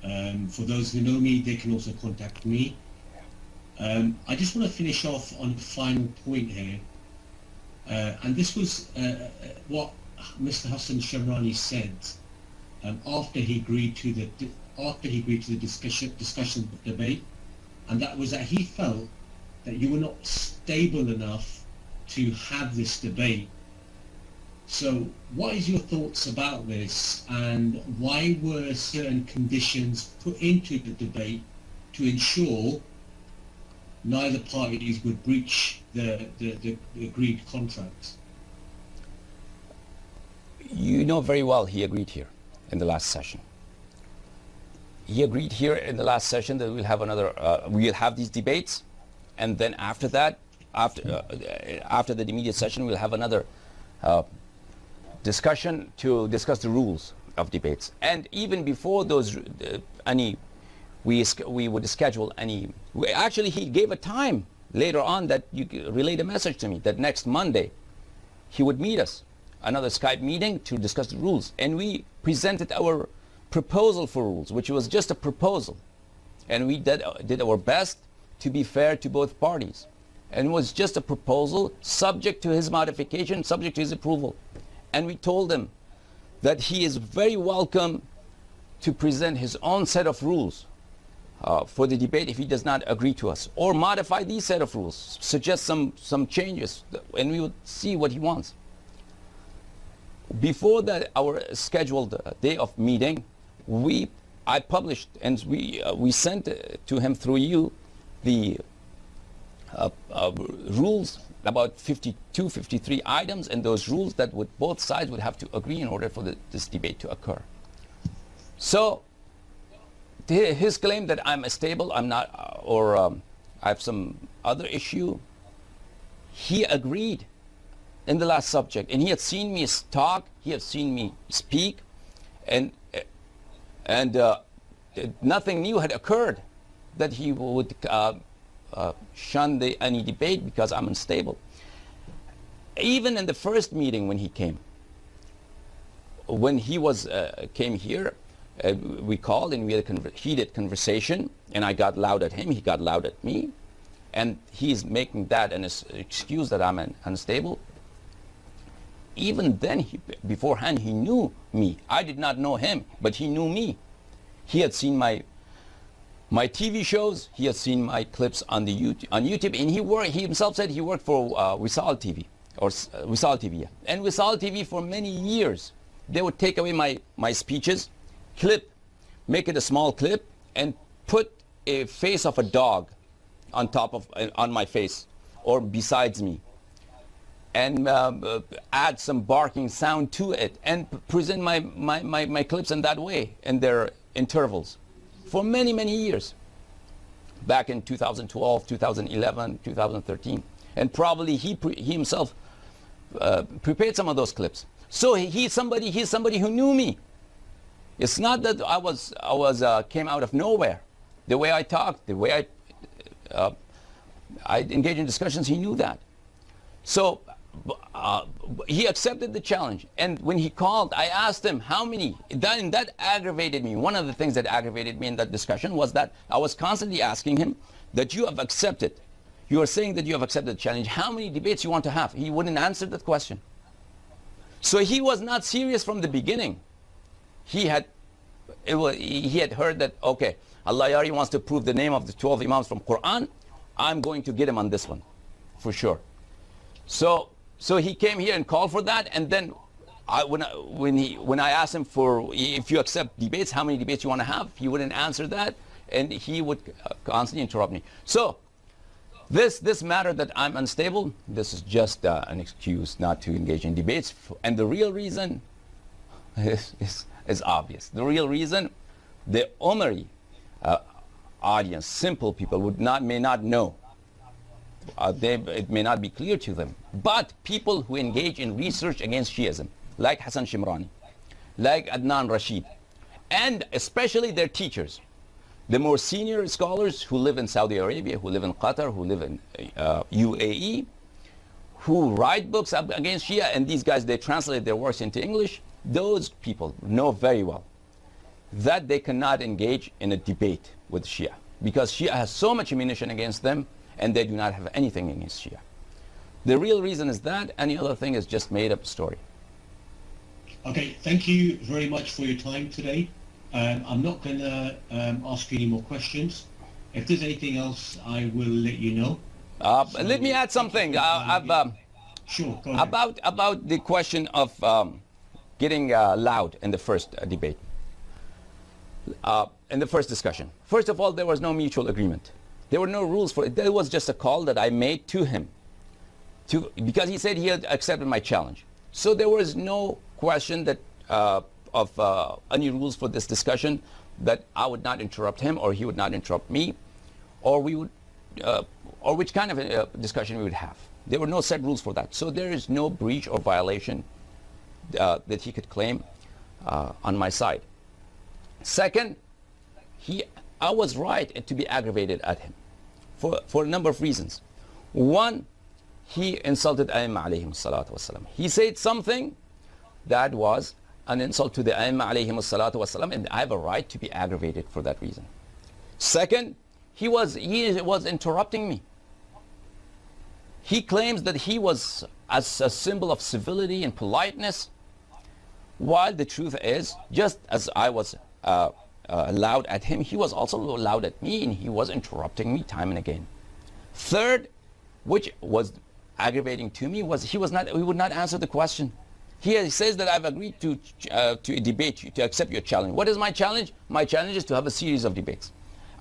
For those who know me, they can also contact me. I just want to finish off on the final point here. And this was what Mr. Hassan Shimrani said after he agreed to the discussion debate, and that was that he felt that you were not stable enough to have this debate. So what is your thoughts about this, and why were certain conditions put into the debate to ensure neither parties would breach the agreed contract? You know very well he agreed here in the last session. he agreed here in the last session that we'll have these debates, and then after that, after the immediate session, we'll have another discussion to discuss the rules of debates. And even before those, we would schedule any. Actually, he gave a time later on that you relayed a message to me that next Monday he would meet us, another Skype meeting to discuss the rules. And we presented our proposal for rules, which was just a proposal. And we did our best to be fair to both parties. And it was just a proposal subject to his modification, subject to his approval. And we told him that he is very welcome to present his own set of rules for the debate if he does not agree to us, or modify these set of rules, suggest some changes, and we would see what he wants. Before our scheduled day of meeting, I published and we sent to him through you the rules, about 52, 53 items, and those rules that both sides would have to agree in order for this debate to occur. So his claim that I'm unstable, I'm not, or I have some other issue, he agreed in the last subject, and he had seen me talk, he had seen me speak, and nothing new had occurred that he would shun any debate because I'm unstable. Even in the first meeting when he came, when he came here, we called and we had a heated conversation, and I got loud at him, he got loud at me, and he's making that an excuse that I'm unstable. Even then, beforehand, he knew me. I did not know him, but he knew me. He had seen my TV shows, he had seen my clips on YouTube, and he himself said he worked for Wisal TV, or Wisal TV, yeah. And Wisal TV for many years, they would take away my speeches, make it a small clip, and put a face of a dog on my face, or besides me, and add some barking sound to it, and present my clips in that way, in their intervals, for many, many years, back in 2012, 2011, 2013. And probably he himself prepared some of those clips. So he's somebody who knew me. It's not that I came out of nowhere. The way I talked, the way I engaged in discussions, he knew that. So he accepted the challenge. And when he called, I asked him how many. That aggravated me. One of the things that aggravated me in that discussion was that I was constantly asking him that you have accepted. You are saying that you have accepted the challenge. How many debates you want to have? He wouldn't answer that question. So he was not serious from the beginning. He had heard that, okay, Allahyari wants to prove the name of the 12 Imams from Quran. I'm going to get him on this one, for sure. So he came here and called for that, and then when I asked him for, if you accept debates, how many debates you want to have, he wouldn't answer that, and he would constantly interrupt me. So this matter that I'm unstable, this is just an excuse not to engage in debates, and the real reason is obvious. The real reason, the Omari audience, simple people, may not know. It may not be clear to them. But people who engage in research against Shiism, like Hassan Shimrani, like Adnan Rashid, and especially their teachers, the more senior scholars who live in Saudi Arabia, who live in Qatar, who live in UAE, who write books against Shia, and these guys, they translate their works into English, those people know very well that they cannot engage in a debate with Shia, because Shia has so much ammunition against them, and they do not have anything against Shia. The real reason is that. Any other thing is just made up story. Okay, thank you very much for your time today. I'm not going to ask you any more questions. If there's anything else, I will let you know. Let me add something. Sure, go ahead. About the question of getting loud in the first debate, in the first discussion. First of all, there was no mutual agreement. There were no rules for it. There was just a call that I made to him, because he said he had accepted my challenge. So there was no question that of any rules for this discussion. that I would not interrupt him or he would not interrupt me, or we would, or which kind of a discussion we would have. There were no set rules for that. So there is no breach or violation that he could claim on my side. Second, I was right to be aggravated at him for a number of reasons. One, he insulted Aimma alayhim salatu wasalam. He said something that was an insult to the Aimma alayhim salatu wasalam, and I have a right to be aggravated for that reason. Second, he was interrupting me. He claims that he was as a symbol of civility and politeness, while the truth is, just as I was loud at him, he was also loud at me, and he was interrupting me time and again. Third, which was aggravating to me, was he would not answer the question. He says that I've agreed to debate you, to accept your challenge. What is my challenge? My challenge is to have a series of debates.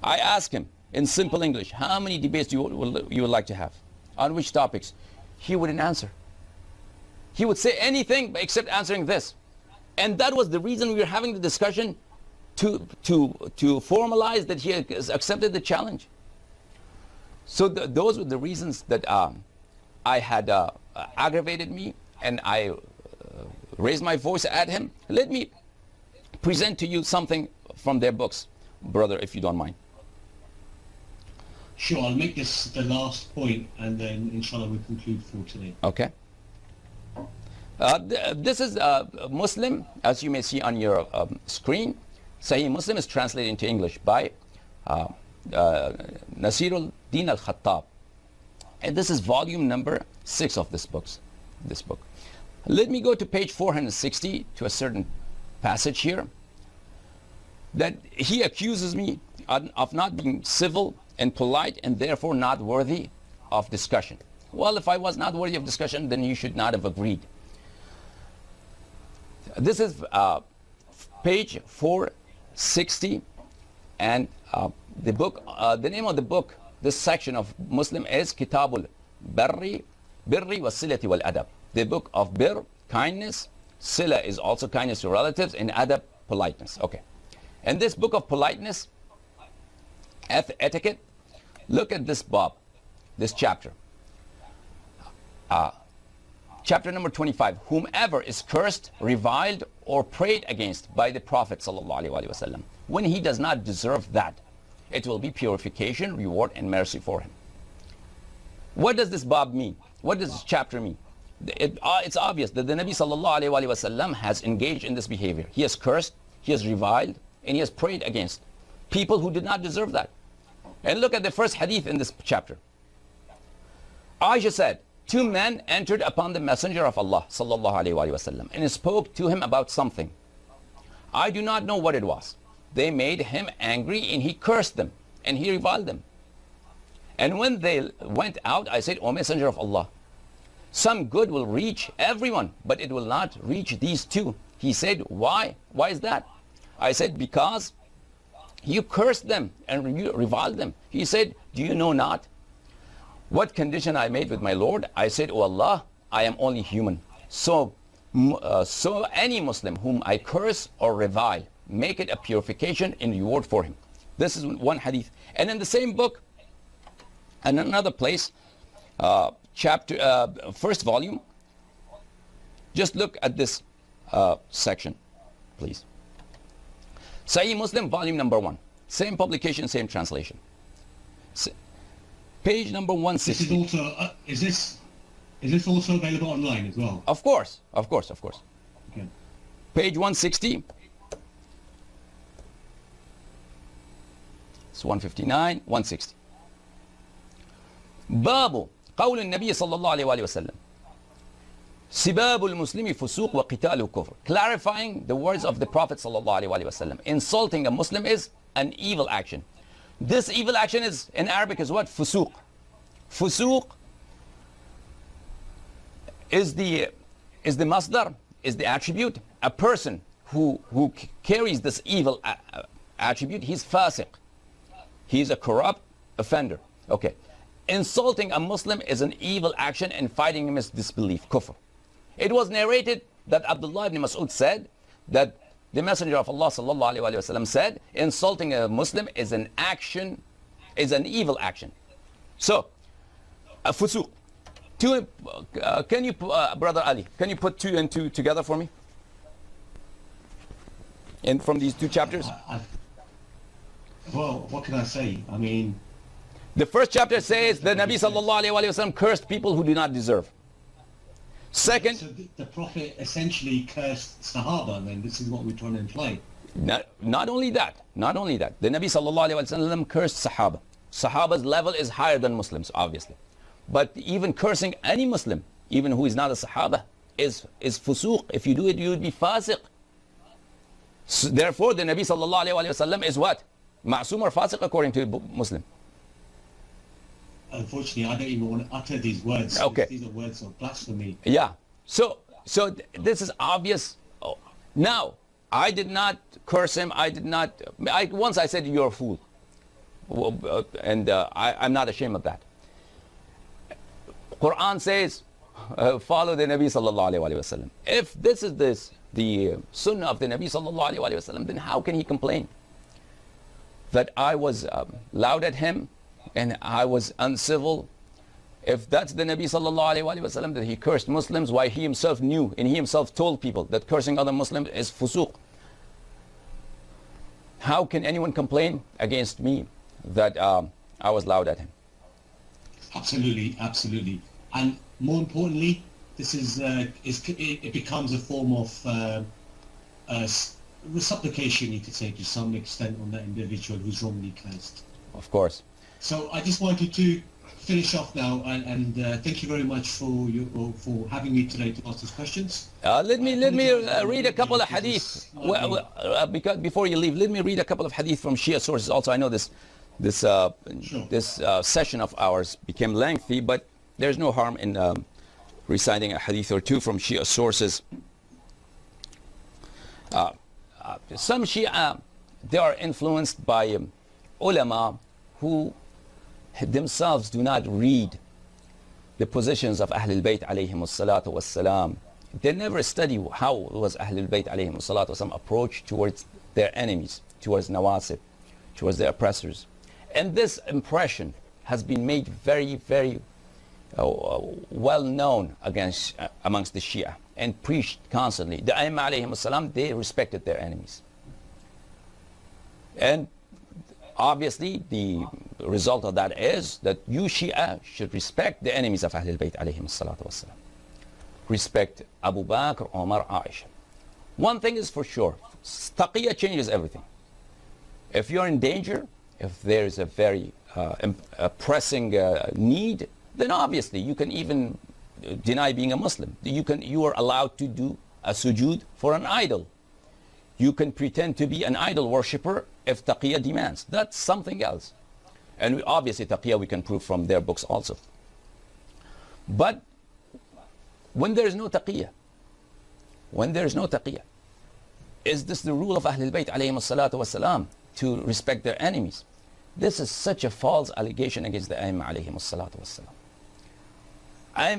I ask him in simple English, how many debates you would like to have? On which topics? He wouldn't answer. He would say anything except answering this. And that was the reason we were having the discussion to formalize that he has accepted the challenge. So those were the reasons that I had aggravated me, and I raised my voice at him. Let me present to you something from their books, brother, if you don't mind. Sure, I'll make this the last point, and then inshallah we'll conclude for today. Okay. This is Muslim, as you may see on your screen. Sahih Muslim is translated into English by Nasirul Din al-Khattab. And this is volume number 6 of this book. Let me go to page 460 to a certain passage here that he accuses me of not being civil and polite and therefore not worthy of discussion. Well, if I was not worthy of discussion, then you should not have agreed. This is page 460, and the book, the name of the book, this section of Muslim is Kitabul Birri wa Silati wal Adab. The book of Bir, kindness, Sila is also kindness to relatives, and Adab, politeness. Okay. And this book of politeness, etiquette, look at this bab, this chapter. Chapter number 25, whomever is cursed, reviled, or prayed against by the Prophet ﷺ, when he does not deserve that, it will be purification, reward, and mercy for him. What does this bab mean? What does this chapter mean? It's obvious that the Nabi ﷺ has engaged in this behavior. He has cursed, he has reviled, and he has prayed against people who did not deserve that. And look at the first hadith in this chapter. Aisha said, 2 men entered upon the Messenger of Allah ﷺ and spoke to him about something. I do not know what it was. They made him angry and he cursed them and he reviled them. And when they went out, I said, O Messenger of Allah, some good will reach everyone, but it will not reach these 2. He said, why? Why is that? I said, because you cursed them and you reviled them. He said, do you know not what condition I made with my Lord? I said, O Allah, I am only human. So any Muslim whom I curse or revile, make it a purification and reward for him. This is one hadith. And in the same book, and another place, first volume, just look at this section, please. Sahih Muslim, volume number 1. Same publication, same translation. Page number 160. This is also, is this also available online as well? Of course. Okay. Page 160. It's 159, 160. باب قول النبي صلى الله عليه وسلم سباب المسلم فسوق وقتاله كفر. Clarifying the words of the Prophet صلى الله عليه وسلم. Insulting a Muslim is an evil action. This evil action is in Arabic is what? Fusuq. Fusuq is the masdar, is the attribute. A person who carries this evil attribute, he's fasiq. He's a corrupt offender. Okay. Insulting a Muslim is an evil action, and fighting him is disbelief, kufr. It was narrated that Abdullah ibn Mas'ud said that the Messenger of Allah sallallahu alaihi wasallam said, insulting a Muslim is an action, is an evil action. So, fusuq. Can you, Brother Ali, can you put 2 and 2 together for me? And from these 2 chapters? Well, what can I say? I mean... The first chapter says the Nabi sallallahu alaihi wasallam cursed people who do not deserve. Second... So the Prophet essentially cursed Sahaba, then this is what we're trying to imply. Not only that. The Nabi sallallahu alaihi wasallam cursed Sahaba. Sahaba's level is higher than Muslims, obviously. But even cursing any Muslim, even who is not a Sahaba, is fusuq. If you do it, you would be fasiq. So therefore, the Nabi sallallahu alaihi wasallam is what? Ma'soom or fasiq according to Muslim? Unfortunately, I don't even want to utter these words. Okay. These are words of blasphemy. Yeah. So this is obvious. Oh. Now, I did not curse him. Once I said, you're a fool. And I'm not ashamed of that. Quran says, follow the Nabi sallallahu alaihi wasallam. If this is the sunnah of the Nabi sallallahu alaihi wasallam, then how can he complain that I was loud at him and I was uncivil? If that's the Nabi sallallahu alaihi wasallam, that he cursed Muslims, why he himself knew and he himself told people that cursing other Muslims is fusuq. How can anyone complain against me that I was loud at him? Absolutely. And more importantly, this is it becomes a form of supplication, you could say, to some extent, on that individual who's wrongly cursed. Of course. So I just wanted to finish off now, and thank you very much for having me today to ask these questions. Let me read a couple of hadith. Because before you leave, let me read a couple of hadith from Shia sources. Also, I know this session of ours became lengthy, but there's no harm in reciting a hadith or 2 from Shia sources. Some Shia, they are influenced by ulama who themselves do not read the positions of Ahlul Bayt alayhim as-salatu was-salam. They never study how was Ahlul Bayt alayhim as-salatu was-salam approach towards their enemies, towards nawasib, towards their oppressors. And this impression has been made very, very well known amongst the Shia and preached constantly. The Aimma alayhim as-salam, they respected their enemies. And obviously, the result of that is that you Shia should respect the enemies of Ahlul Bayt alayhim as-salatu was-salam. Respect Abu Bakr, Umar, Aisha. One thing is for sure, taqiyya changes everything. If you're in danger, if there is a very pressing need, then obviously you can even deny being a Muslim. You are allowed to do a sujood for an idol. You can pretend to be an idol worshipper if taqiyya demands. That's something else. And obviously taqiyya we can prove from their books also. But when there is no taqiyya, is this the rule of Ahlul Bayt alayhim as-salatu was-salam, to respect their enemies? This is such a false allegation against the Aimma alayhim as-salatu was-salam.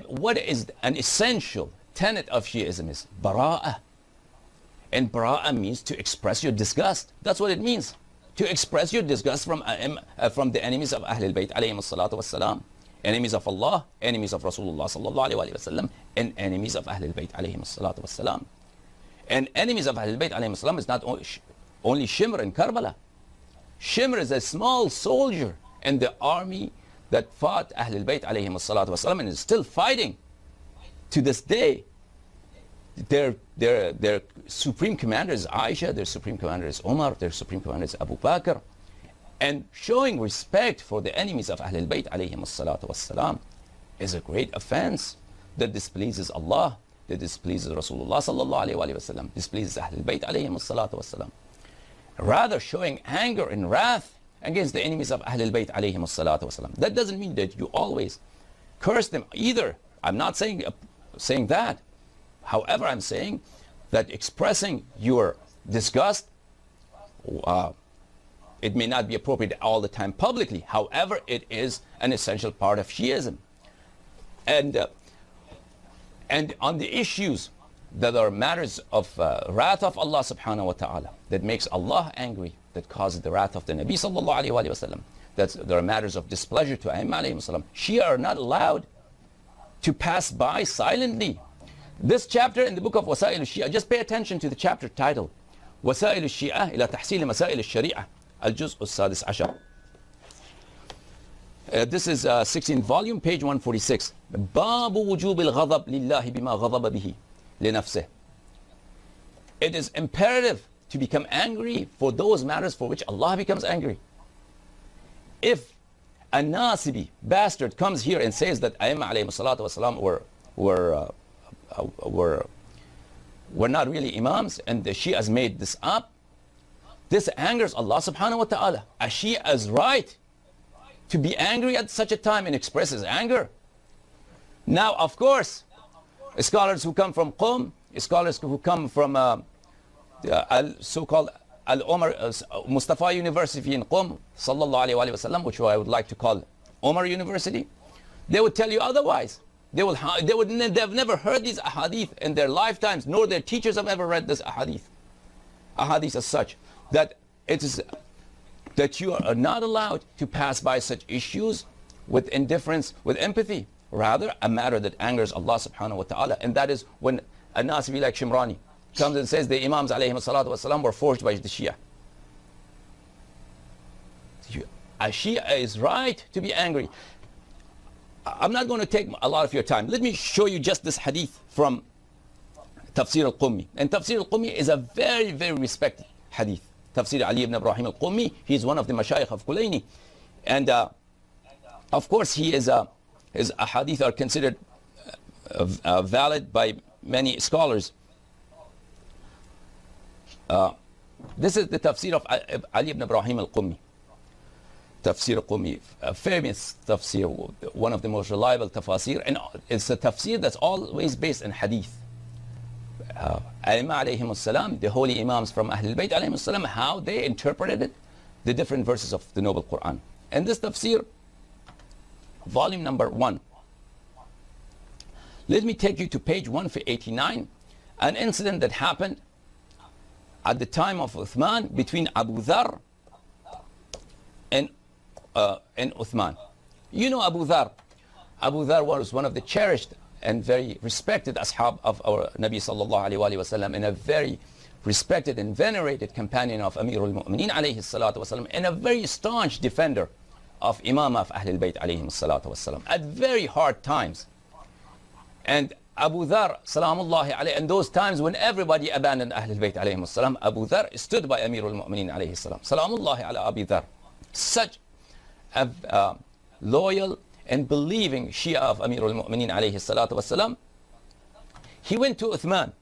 What is an essential tenet of Shiism is bara'ah. And bara'ah means to express your disgust. That's what it means. To express your disgust from the enemies of Ahlul Bayt alayhim as-salatu was-salam. Enemies of Allah, enemies of Rasulullah sallallahu alayhi wa sallam, and enemies of Ahlul Bayt alayhim as-salatu was-salam. And enemies of Ahlul Bayt alayhim as-salam is not only Shimr and Karbala. Shimr is a small soldier in the army that fought Ahlul Bayt alayhim as-salatu was-salam and is still fighting to this day. Their supreme commander is Aisha, their supreme commander is Umar, their supreme commander is Abu Bakr. And showing respect for the enemies of Ahlul Bayt alayhim as-salatu was-salam is a great offense that displeases Allah, that displeases Rasulullah sallallahu alayhi wa sallam, displeases Ahlul Bayt alayhim as-salatu was-salam. Rather showing anger and wrath against the enemies of Ahlul Bayt alayhim as-salatu was-salam. That doesn't mean that you always curse them either. I'm not saying that. However, I'm saying that expressing your disgust, it may not be appropriate all the time publicly. However, it is an essential part of Shiism. And on the issues that are matters of wrath of Allah subhanahu wa ta'ala, that makes Allah angry, that causes the wrath of the Nabi sallallahu alayhi wa sallam, that there are matters of displeasure to Ayyimah alayhi salam, Shia are not allowed to pass by silently. This chapter in the book of Wasa'il al-Shia, just pay attention to the chapter title, Wasa'il al-Shia ila tahsil masail al-Shari'ah, al-Juz' al-Sadis Ashar. This is 16th volume, page 146. Babu wujub al-ghadab lillahi bima ghadaba bihi li nafsih. It is imperative to become angry for those matters for which Allah becomes angry. If a Nasibi bastard comes here and says that Ayyimah alayhi salatu wasalam were not really Imams and the Shias made this up, this angers Allah subhanahu wa ta'ala. A Shia is right to be angry at such a time and express his anger. Now, of course, scholars who come from Qom, scholars who come from so-called Al-Umar Mustafa University in Qom, sallallahu alayhi wa sallam, which I would like to call Umar University, they would tell you otherwise. They've never heard these ahadith in their lifetimes, nor their teachers have ever read this ahadith. Ahadith as such, that it is that you are not allowed to pass by such issues with indifference, with empathy. Rather, a matter that angers Allah subhanahu wa ta'ala. And that is when a Nasibi like Shimrani comes and says the Imams alayhi salatu wasalam were forged by the Shia. A Shia is right to be angry. I'm not going to take a lot of your time. Let me show you just this hadith from Tafsir al-Qummi. And Tafsir al-Qummi is a very, very respected hadith. Tafsir Ali ibn Ibrahim al-Qummi, he's one of the Mashayikh of Kulaini. And of course, his ahadith are considered valid by many scholars. This is the tafsir of Ali ibn Ibrahim al-Qummi. Tafsir al-Qummi, a famous tafsir, one of the most reliable tafsir, and it's a tafsir that's always based on hadith. Ayyimah alayhim salam, the holy imams from Ahlul Bayt alayhim salam, how they interpreted the different verses of the Noble Quran. And this tafsir, volume number 1. Let me take you to page 189, an incident that happened at the time of Uthman between Abu Dhar and Uthman. You know Abu Dhar. Abu Dhar was one of the cherished and very respected ashab of our Nabi sallallahu alayhi wa sallam, and a very respected and venerated companion of Amirul Mu'mineen alayhi salatu wasalam, and a very staunch defender of Imam of Ahlul Bayt alayhi salatu wasalam at very hard times. And Abu Dhar, salamullahi alayhi, in those times when everybody abandoned Ahlul Bayt alayhi salam, Abu Dhar stood by Amirul Mu'mineen alayhi salam. Salamullahi ala Abu Dhar. Such a loyal and believing Shia of Amirul Mu'mineen alayhi salatu wasalam. He went to Uthman.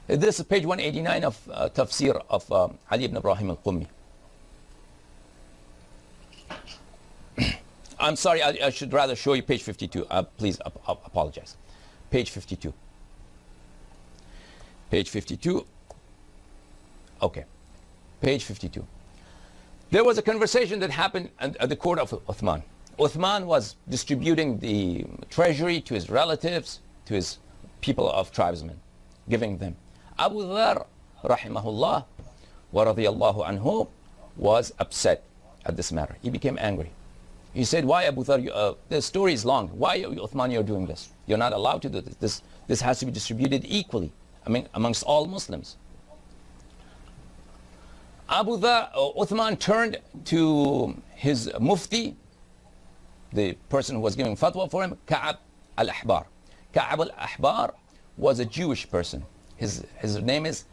This is page 189 of tafsir of Ali ibn Ibrahim al-Qummi. I'm sorry, I should rather show you page 52. Please apologize. Page 52. Page 52. Okay. Page 52. There was a conversation that happened at the court of Uthman. Uthman was distributing the treasury to his relatives, to his people of tribesmen, giving them. Abu Dhar, rahimahullah, wa radiyallahu anhu, was upset at this matter. He became angry. He said, why Abu Dhar, the story is long. Why, Uthman, you're doing this? You're not allowed to do this. This has to be distributed equally amongst all Muslims. Abu Dhar, Uthman turned to his mufti, the person who was giving fatwa for him, Ka'ab al-Ahbar. Ka'ab al-Ahbar was a Jewish person. His name is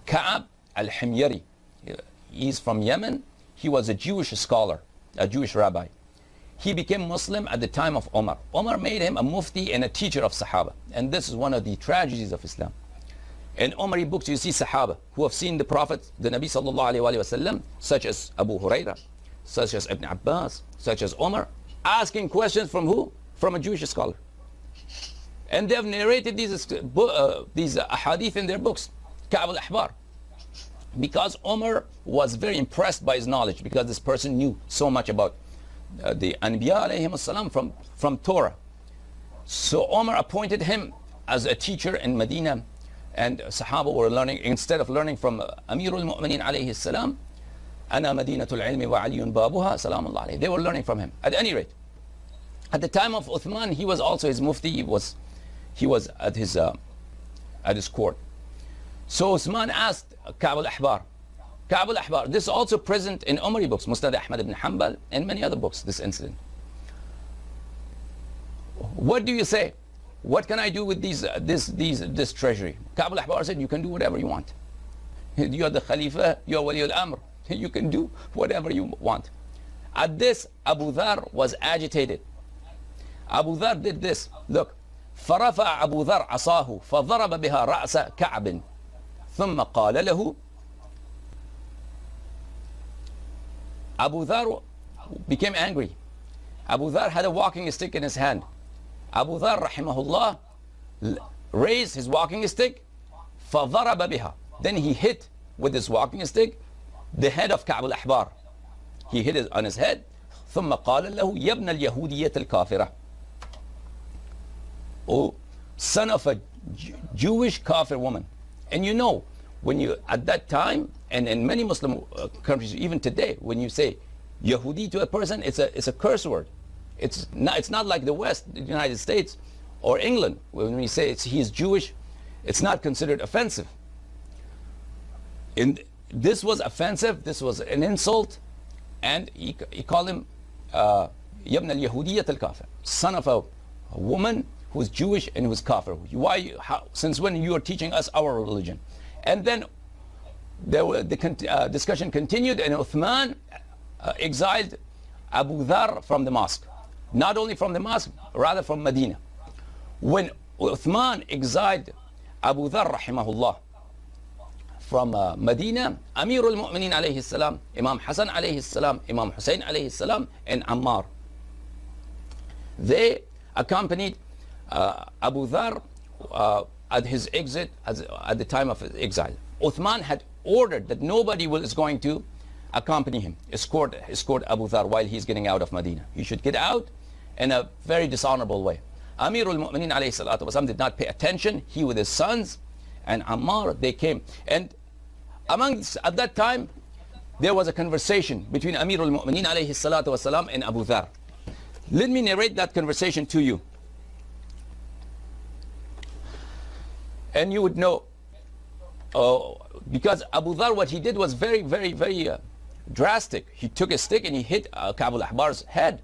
Ka'ab al-Himyari. He's from Yemen. He was a Jewish scholar, a Jewish rabbi. He became Muslim at the time of Umar. Umar made him a mufti and a teacher of Sahaba. And this is one of the tragedies of Islam. In Umari books you see Sahaba who have seen the Prophet, the Nabi sallallahu alayhi wa sallam, such as Abu Huraira, such as Ibn Abbas, such as Umar, asking questions from who? From a Jewish scholar. And they have narrated these ahadith in their books, Ka'ab al-Ahbar. Because Umar was very impressed by his knowledge, because this person knew so much about the Anbiya alayhim as-salam from Torah. So Umar appointed him as a teacher in Medina, and Sahaba were learning, instead of learning from Amir al-Mu'mineen alayhi salam, أنا مدينة العلم وعلي بابها سلام الله عليه. They were learning from him. At any rate, at the time of Uthman, he was also his mufti. He was at his court. So Uthman asked Ka'b al-Ahbar. Ka'b al-Ahbar. This is also present in Umari books, Musnad Ahmad ibn Hanbal, and many other books. This incident. What do you say? What can I do with this treasury? Ka'b al-Ahbar said, you can do whatever you want. You are the Khalifa. You are Wali al-Amr. You can do whatever you want. At this, Abu Dhar was agitated. Abu Dhar did this. Look. فرفع أبو ذر عصاه فضرب بها رأس كعب ثم قال له. Abu Dhar became angry. Abu Dhar had a walking stick in his hand. Abu Dhar rahimahullah raised his walking stick فضرب بها. Then he hit with his walking stick the head of Ka'b al-Ahbar. He hit it on his head. ثم قال له يا ابن اليهودية الكافرة. Oh, son of a Jewish kafir woman. And you know, when you, at that time, and in many Muslim countries, even today, when you say Yehudi to a person, it's a curse word. It's not like the West, the United States, or England. When we say he is Jewish, it's not considered offensive. This was offensive, this was an insult, and he called him يَبْنَ الْيَهُودِيَّةَ الْكَافِرِ, son of a woman who's Jewish and who's kafir. Since when you are teaching us our religion? And then the discussion continued, and Uthman exiled Abu Dhar from the mosque. Not only from the mosque, rather from Medina. When Uthman exiled Abu Dhar rahimahullah from Medina, Amir al-Mu'mineen alayhi salam, Imam Hassan alayhi salam, Imam Hussein alayhi salam, and Ammar, they accompanied Abu Dhar at his exit, at the time of his exile. Uthman had ordered that nobody is going to accompany him, escort Abu Dhar while he's getting out of Medina. He should get out in a very dishonorable way. Amir al-Mu'mineen alayhi salatu wasalam did not pay attention. He with his sons and Ammar, they came. And at that time, there was a conversation between Amir al-Mu'mineen alayhi salatu wasalam and Abu Dhar. Let me narrate that conversation to you. And you would know, because Abu Dhar, what he did was very, very, very drastic. He took a stick and he hit Ka'b al-Ahbar's head.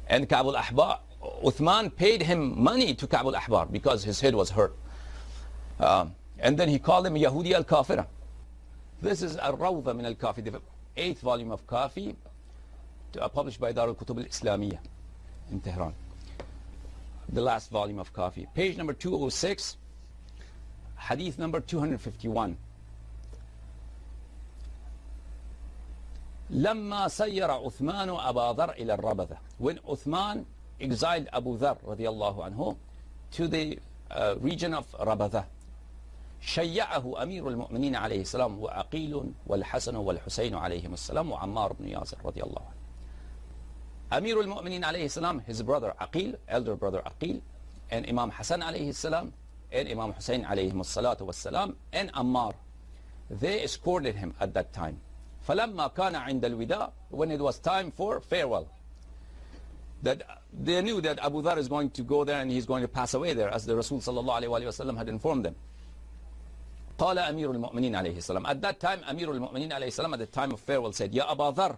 And Ka'b al-Ahbar, Uthman paid him money to Ka'b al-Ahbar because his head was hurt. And then he called him Yahudi al-Kafira. This is Al-Rawda min al-Kafi, the 8th volume of Kafi, published by Dar al-Kutub al-Islamiyya in Tehran. The last volume of Kafi. Page number 206. Hadith number 251. لما سير عثمان أبا ذر إلى الربذة. When Uthman exiled Abu Dhar radiallahu anhu to the region of Rabadha, شيعه أمير المؤمنين عليه السلام وعقيل والحسن والحسين عليهم السلام وعمار بن ياسر رضي الله عنه. Amir al-Mu'mineen alayhi salam, his brother Aqil, elder brother Aqil, and Imam Hassan alayhi salam, and Imam Hussein alayhi salatu wassalam, and Ammar, they escorted him at that time. فَلَمَّا كَانَ عِنْدَ الْوِدَاءِ, when it was time for farewell, that they knew that Abu Dhar is going to go there and he's going to pass away there, as the Rasul sallallahu alayhi wa sallam had informed them. قال أمير المؤمنين عليه السلام. At that time, Amir al-Mu'mineen alayhi salam, at the time of farewell, said, يا أبا ذر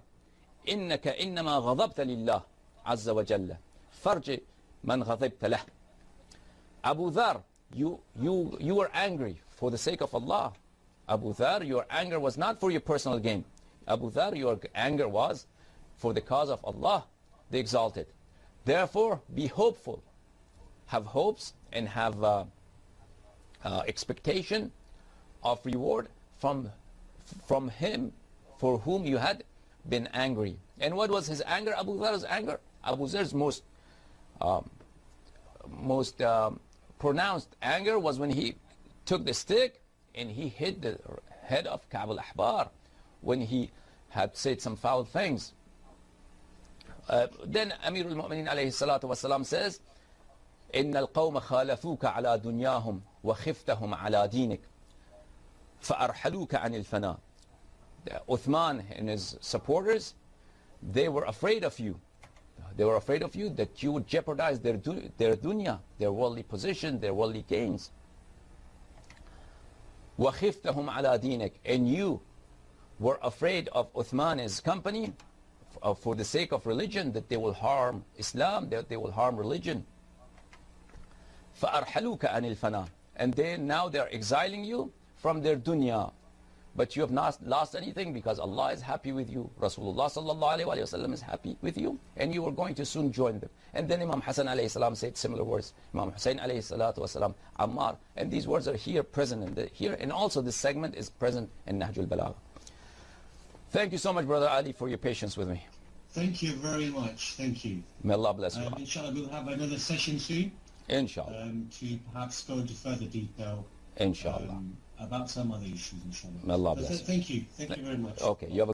إنك إنما غضبت لله عز وجل فرج من غضبت له. Abu Dhar, you were angry for the sake of Allah. Abu Dhar, your anger was not for your personal gain. Abu Dhar, your anger was for the cause of Allah, the Exalted. Therefore, be hopeful. Have hopes and have expectation of reward from him for whom you had been angry. And what was his anger? Abu Dhar's anger. Abu Dhar's most pronounced anger was when he took the stick and he hit the head of Ka'b al-Ahbar when he had said some foul things. Then Amir al-Mu'mineen alayhi salatu wasalam says, إن القوم خالفوك على دنياهم وخفتهم على دينك فأرحلوك عن الفناء. Uthman and his supporters, they were afraid of you. They were afraid of you, that you would jeopardize their dunya, their worldly position, their worldly gains. وَخِفْتَهُمْ عَلَى دِينِكَ. And you were afraid of Uthman's company for the sake of religion, that they will harm Islam, that they will harm religion. فَأَرْحَلُوكَ عَنِ الْفَنَاءِ. And now they're exiling you from their dunya. But you have not lost anything, because Allah is happy with you. Rasulullah sallallahu alayhi wa sallam is happy with you, and you are going to soon join them. And then Imam Hassan alayhi salam said similar words. Imam Hussein alayhi salatu wasalam, Ammar. And these words are here present here, and also this segment is present in Nahjul Balagha. Thank you so much, Brother Ali, for your patience with me. Thank you very much. Thank you. May Allah bless you. Inshallah, we'll have another session soon. Inshallah. To perhaps go into further detail. Inshallah. About some other issues, inshallah. May Allah bless you. Thank you. Thank you very much. Okay. You have a